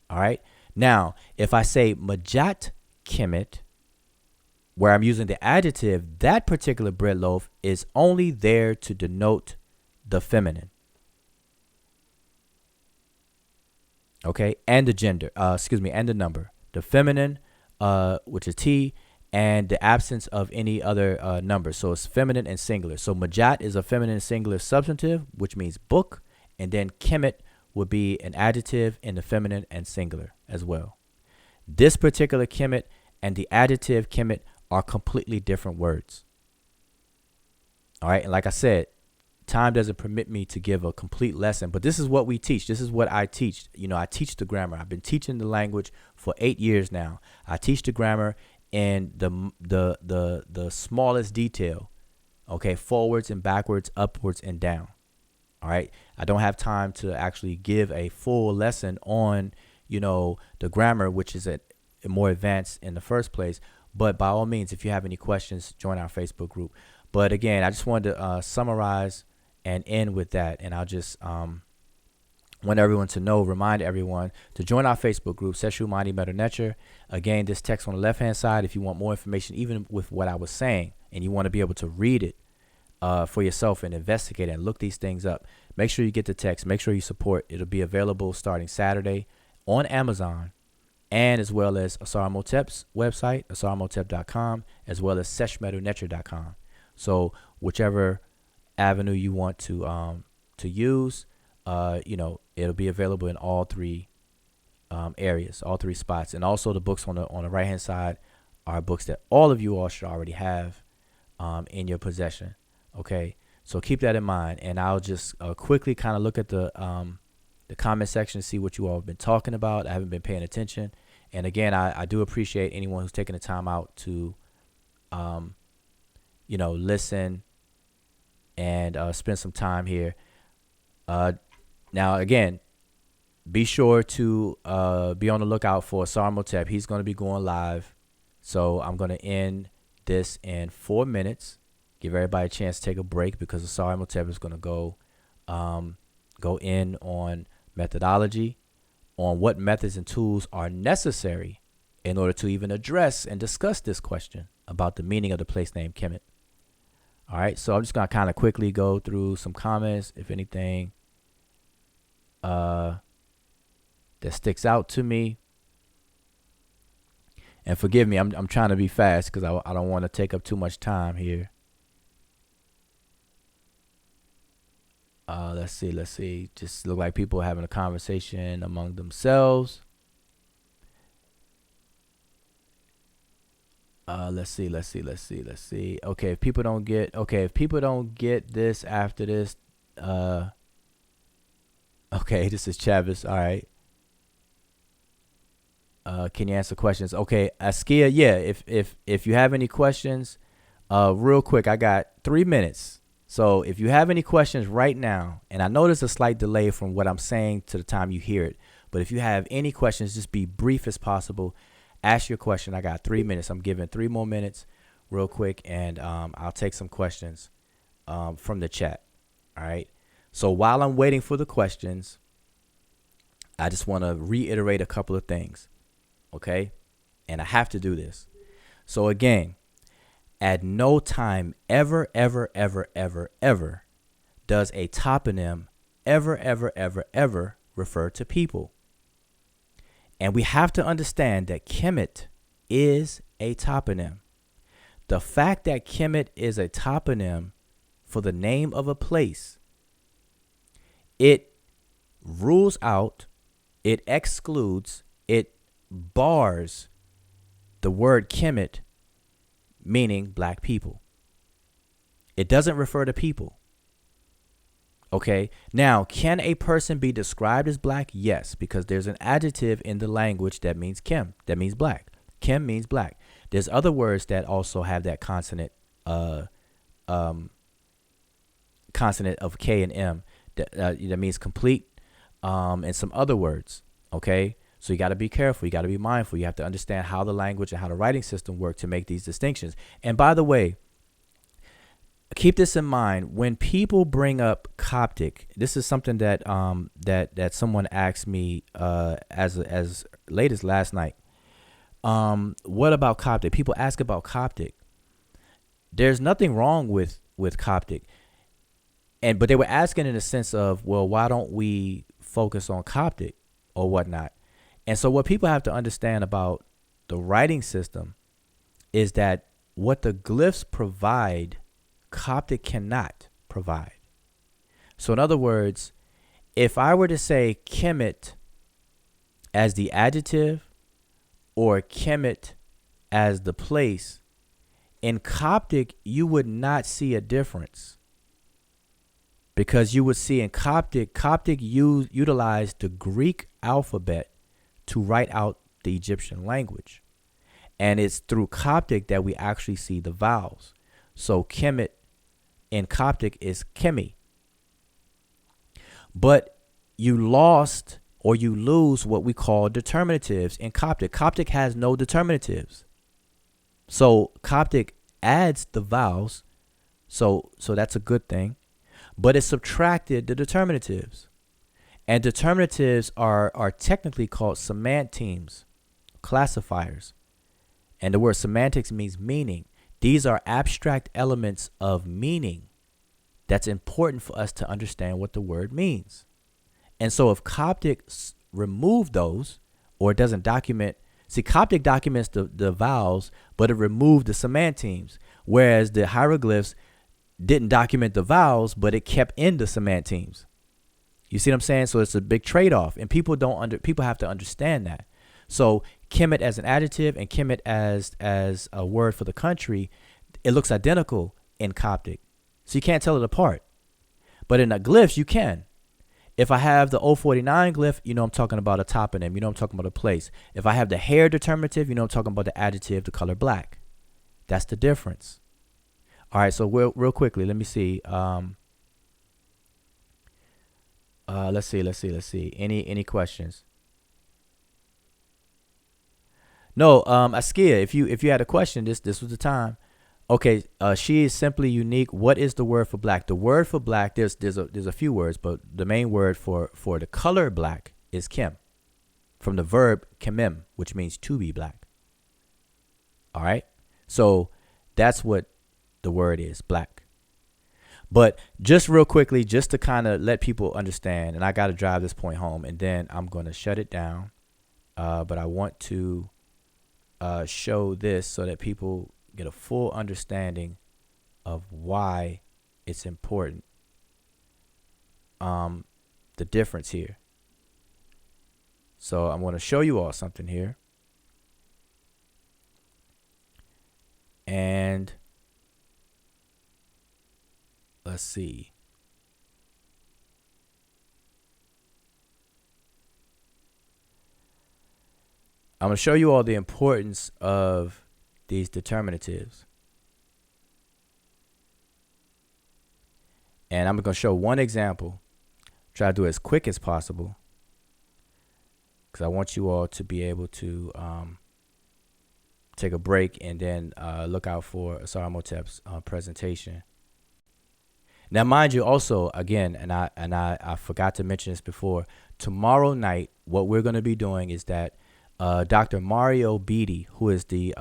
Speaker 1: All right? Now, if I say Majat Kemet, where I'm using the adjective, that particular bread loaf is only there to denote the feminine. Okay, and the gender, and the number. The feminine, which is T, and the absence of any other number. So it's feminine and singular. So Majat is a feminine singular substantive, which means book, and then Kemet would be an adjective in the feminine and singular as well. This particular Kemet and the adjective Kemet are completely different words. All right. And like I said, time doesn't permit me to give a complete lesson, but this is what we teach. This is what I teach. You know, I teach the grammar. I've been teaching the language for 8 years now. I teach the grammar in the smallest detail. Okay. Forwards and backwards, upwards and down. All right. I don't have time to actually give a full lesson on, you know, the grammar, which is more advanced in the first place. But by all means, if you have any questions, join our Facebook group. But again, I just wanted to summarize and end with that. And I'll just want everyone to know, remind everyone to join our Facebook group, Sesh Netcher. Again, this text on the left-hand side, if you want more information, even with what I was saying, and you want to be able to read it for yourself and investigate and look these things up, make sure you get the text. Make sure you support. It'll be available starting Saturday on Amazon, and as well as Asar Motep's website, asarmotep.com, as well as seshmedunetcher.com. So whichever avenue you want to use, it'll be available in all three areas, all three spots. And also the books on the right hand side are books that all of you all should already have in your possession. Okay, so keep that in mind. And I'll just quickly kind of look at the comment section, see what you all have been talking about. I haven't been paying attention. And again, I do appreciate anyone who's taking the time out to listen and spend some time here. Now, again, be sure to be on the lookout for Sarmotep. He's going to be going live. So I'm going to end this in 4 minutes. Give everybody a chance to take a break because the Sarmotep is going to go in on methodology, on what methods and tools are necessary in order to even address and discuss this question about the meaning of the place name Kemet. All right, so I'm just going to kind of quickly go through some comments, if anything that sticks out to me. And forgive me, I'm trying to be fast because I don't want to take up too much time here. Let's see. Just look like people are having a conversation among themselves. Let's see. Okay, if people don't get this after this, okay, this is Chavis. All right. Can you answer questions? Okay, Askia, yeah, if you have any questions, real quick, I got 3 minutes. So if you have any questions right now, and I know there's a slight delay from what I'm saying to the time you hear it, but if you have any questions, just be brief as possible. Ask your question. I got 3 minutes. I'm giving 3 more minutes real quick, and I'll take some questions from the chat. All right. So while I'm waiting for the questions, I just want to reiterate a couple of things. Okay. And I have to do this. So again, at no time ever does a toponym ever refer to people. And we have to understand that Kemet is a toponym. The fact that Kemet is a toponym for the name of a place, it rules out, it excludes, it bars the word Kemet meaning black people. It doesn't refer to people. Okay. Now, can a person be described as black? Yes, because there's an adjective in the language that means Kem, that means black. Kem means black. There's other words that also have that consonant of K and M that means complete, and some other words. Okay. So you got to be careful. You got to be mindful. You have to understand how the language and how the writing system work to make these distinctions. And by the way, keep this in mind. When people bring up Coptic, this is something that that someone asked me as late as last night. What about Coptic? People ask about Coptic. There's nothing wrong with Coptic, but they were asking in the sense of, well, why don't we focus on Coptic or whatnot? And so what people have to understand about the writing system is that what the glyphs provide, Coptic cannot provide. So in other words, if I were to say Kemet as the adjective or Kemet as the place, in Coptic, you would not see a difference. Because you would see in Coptic utilized the Greek alphabet to write out the Egyptian language. And it's through Coptic that we actually see the vowels. So Kemet in Coptic is Kemi. But you lost or you lose what we call determinatives in Coptic. Coptic has no determinatives. So Coptic adds the vowels. So that's a good thing. But it subtracted the determinatives. And determinatives are technically called semantemes, classifiers. And the word semantics means meaning. These are abstract elements of meaning that's important for us to understand what the word means. And so if Coptic removed those, or it doesn't document, Coptic documents the vowels, but it removed the semantemes, whereas the hieroglyphs didn't document the vowels, but it kept in the semantemes. You see what I'm saying? So it's a big trade-off, and people have to understand that. So Kemet as an adjective and Kemet as a word for the country, it looks identical in Coptic. So you can't tell it apart. But in the glyphs, you can. If I have the 049 glyph, you know I'm talking about a toponym. You know I'm talking about a place. If I have the hair determinative, you know I'm talking about the adjective, the color black. That's the difference. All right, so real quickly, let me see. Let's see. Any questions? No, Askia, if you had a question, this was the time. Okay, she is simply unique. What is the word for black? The word for black, there's a few words, but the main word for the color black is kem, from the verb kemem, which means to be black. All right, so that's what the word is, black. But just real quickly, just to kind of let people understand, and I got to drive this point home, and then I'm going to shut it down. But I want to show this so that people get a full understanding of why it's important. The difference here. So I'm going to show you all something here. And let's see. I'm going to show you all the importance of these determinatives. And I'm going to show one example. Try to do it as quick as possible, because I want you all to be able to take a break and then look out for Saramotep's presentation. Now, mind you, also, again, and I forgot to mention this before, tomorrow night, what we're going to be doing is that Dr. Mario Beatty, who is the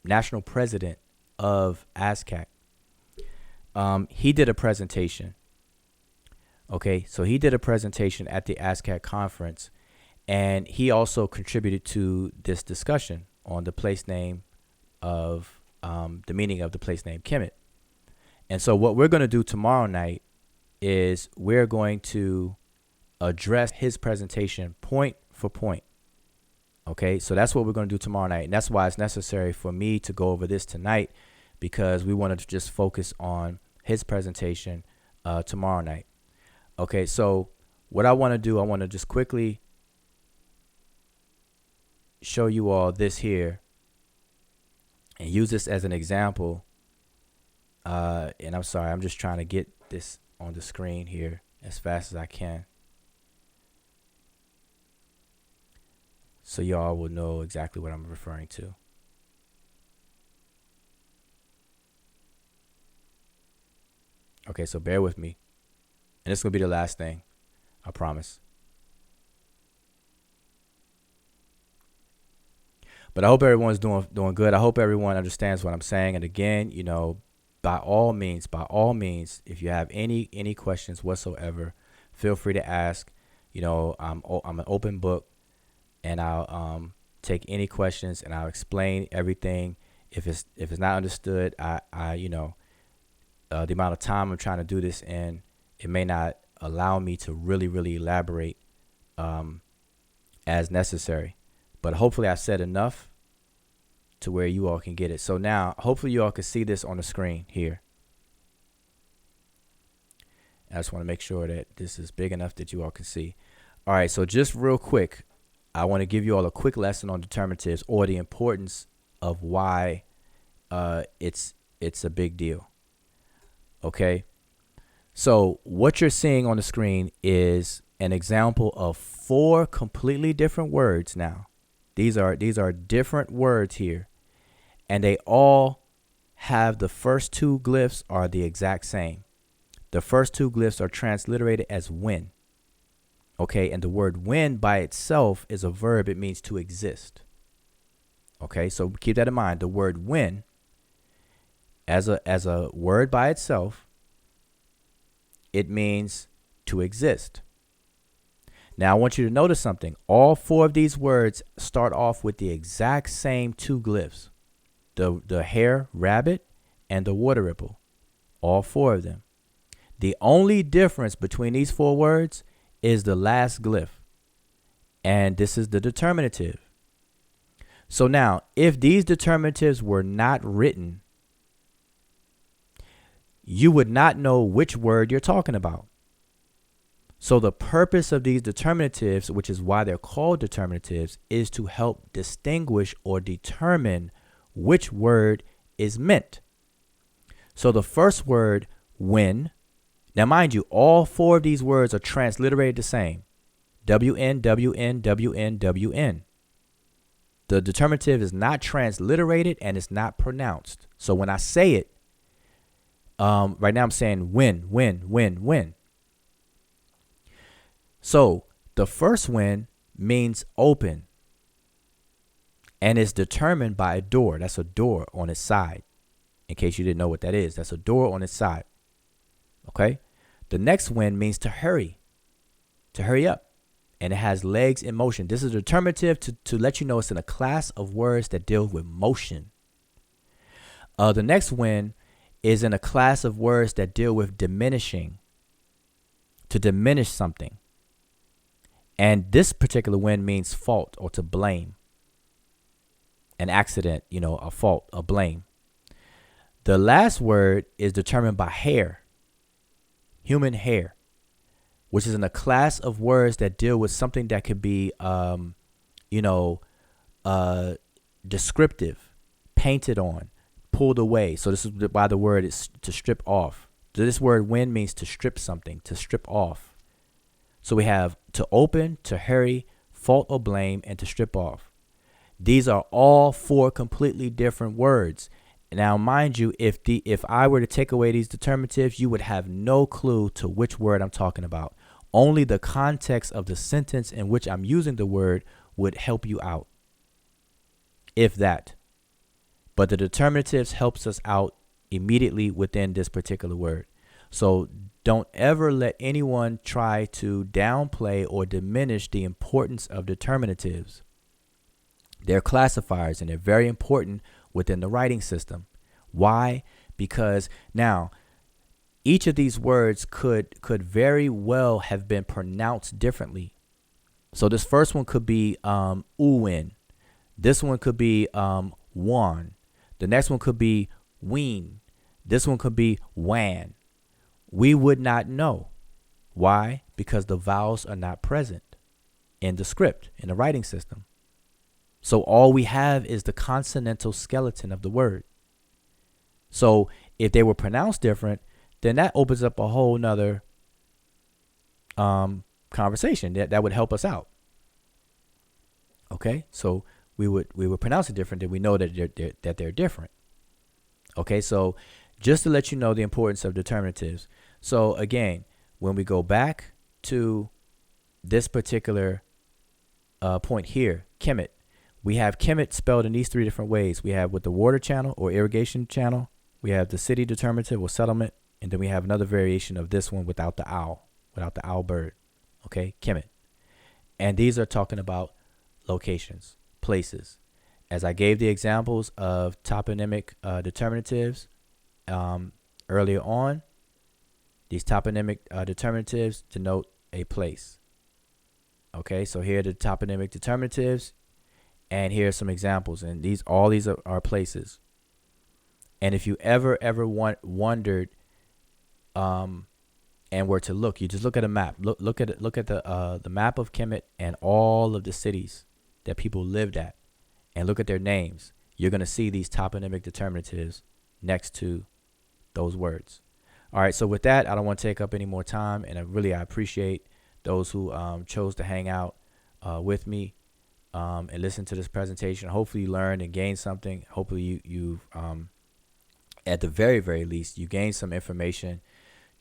Speaker 1: national president of ASCAC, he did a presentation. Okay, so he did a presentation at the ASCAC conference, and he also contributed to this discussion on the place name of the meaning of the place name Kemet. And so what we're going to do tomorrow night is we're going to address his presentation point for point. Okay, so that's what we're going to do tomorrow night. And that's why it's necessary for me to go over this tonight, because we wanted to just focus on his presentation tomorrow night. Okay, so what I want to do, I want to just quickly show you all this here and use this as an example. And I'm sorry, I'm just trying to get this on the screen here as fast as I can, so y'all will know exactly what I'm referring to. Okay, so bear with me. And this will be the last thing, I promise. But I hope everyone's doing good. I hope everyone understands what I'm saying. And again, you know, by all means, if you have any questions whatsoever, feel free to ask. You know, I'm an open book, and I'll take any questions, and I'll explain everything. If it's not understood, I you know, the amount of time I'm trying to do this in, it may not allow me to really elaborate as necessary. But hopefully I said enough to where you all can get it. So now, hopefully you all can see this on the screen here. I just want to make sure that this is big enough that you all can see. All right, so just real quick, I want to give you all a quick lesson on determinatives, or the importance of why it's a big deal. Okay, so what you're seeing on the screen is an example of 4 completely different words. Now, these are different words here, and they all have the first 2 glyphs are the exact same. The first 2 glyphs are transliterated as when. Okay, and the word when by itself is a verb. It means to exist. Okay, so keep that in mind. The word when, as a word by itself, it means to exist. Now, I want you to notice something. All 4 of these words start off with the exact same 2 glyphs. The hare, rabbit, and the water ripple. all 4 of them. The only difference between these 4 words is the last glyph. And this is the determinative. So now, if these determinatives were not written, you would not know which word you're talking about. So the purpose of these determinatives, which is why they're called determinatives, is to help distinguish or determine which word is meant. So the first word, when, now mind you, all 4 of these words are transliterated the same. WN, WN, WN, WN. The determinative is not transliterated and it's not pronounced. So when I say it, right now I'm saying when. So the first when means open and it's determined by a door. That's a door on its side. In case you didn't know what that is, that's a door on its side. Okay. The next when means to hurry up. And it has legs in motion. This is a determinative to let you know it's in a class of words that deal with motion. The next when is in a class of words that deal with diminishing, to diminish something. And this particular when means fault or to blame. An accident, a fault, a blame. The last word is determined by hair, human hair, which is in a class of words that deal with something that could be, descriptive, painted on, pulled away. So this is why the word is to strip off. So this word when means to strip something, to strip off. So we have to open, to hurry, fault or blame, and to strip off. These are all 4 completely different words. Now, mind you, if I were to take away these determinatives, you would have no clue to which word I'm talking about. Only the context of the sentence in which I'm using the word would help you out, if that. But the determinatives helps us out immediately within this particular word. So don't ever let anyone try to downplay or diminish the importance of determinatives. They're classifiers and they're very important within the writing system. Why? Because now each of these words could very well have been pronounced differently. So this first one could be uwin. This one could be wan. The next one could be ween. This one could be wan. We would not know. Why? Because the vowels are not present in the script, in the writing system. So all we have is the consonantal skeleton of the word. So if they were pronounced different, then that opens up a whole nother conversation that would help us out. Okay, so we would pronounce it different, then we know that they're different. Okay, so just to let you know the importance of determinatives. So again, when we go back to this particular point here, Kemet, we have Kemet spelled in these 3 different ways. We have with the water channel or irrigation channel. We have the city determinative or settlement. And then we have another variation of this one without the owl bird. Okay, Kemet. And these are talking about locations, places. As I gave the examples of toponymic determinatives earlier on, these toponymic determinatives denote a place. Okay, so here are the toponymic determinatives, and here are some examples. And all these are places. And if you ever wondered, and were to look, you just look at a map. Look at the map of Kemet and all of the cities that people lived at, and look at their names. You're gonna see these toponymic determinatives next to those words. All right. So with that, I don't want to take up any more time, and I appreciate those who chose to hang out with me and listen to this presentation. Hopefully you learned and gained something. Hopefully you've at the very, very least, you gained some information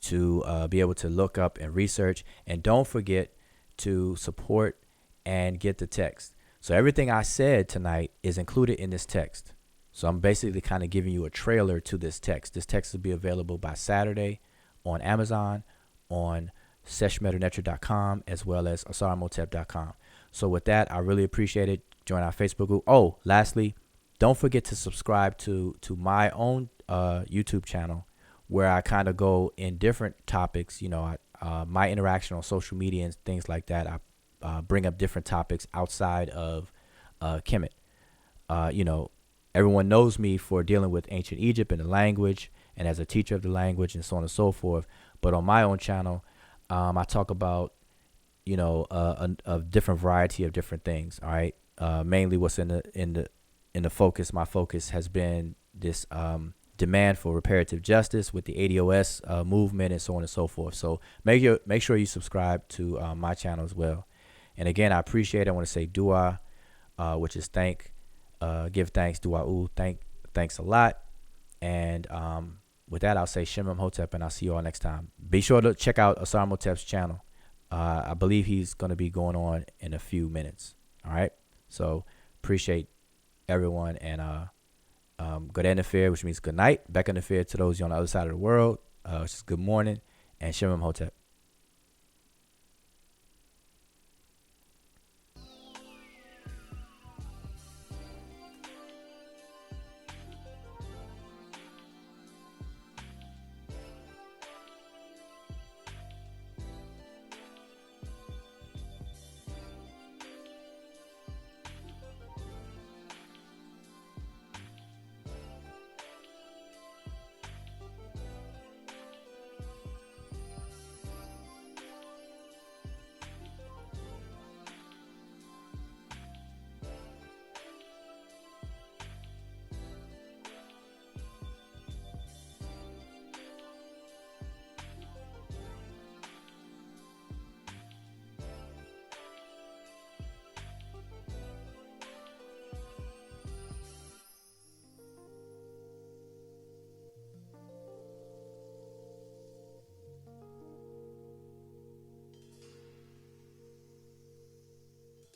Speaker 1: to be able to look up and research. And don't forget to support and get the text. So everything I said tonight is included in this text. So I'm basically kind of giving you a trailer to this text. This text will be available by Saturday on Amazon, on seshmedernetcher.com, as well as asaramotep.com. So with that, I really appreciate it. Join our Facebook group. Oh, lastly, don't forget to subscribe to my own YouTube channel, where I kind of go in different topics. My interaction on social media and things like that. I bring up different topics outside of Kemet. Everyone knows me for dealing with ancient Egypt and the language, and as a teacher of the language, and so on and so forth. But on my own channel, I talk about a different variety of different things. All right, mainly what's in the focus. My focus has been this demand for reparative justice with the ADOS movement and so on and so forth. So make sure you subscribe to my channel as well. And again, I appreciate it. I want to say dua, which is give thanks, dua, thanks a lot. And with that, I'll say Shem Hotep, and I'll see you all next time. Be sure to check out Asar Motep's channel. I believe he's going to be going on in a few minutes. All right. So appreciate everyone, and good Nefir, which means good night. Beck Nefir to those on the other side of the world, which is good morning, and Shem Hotep.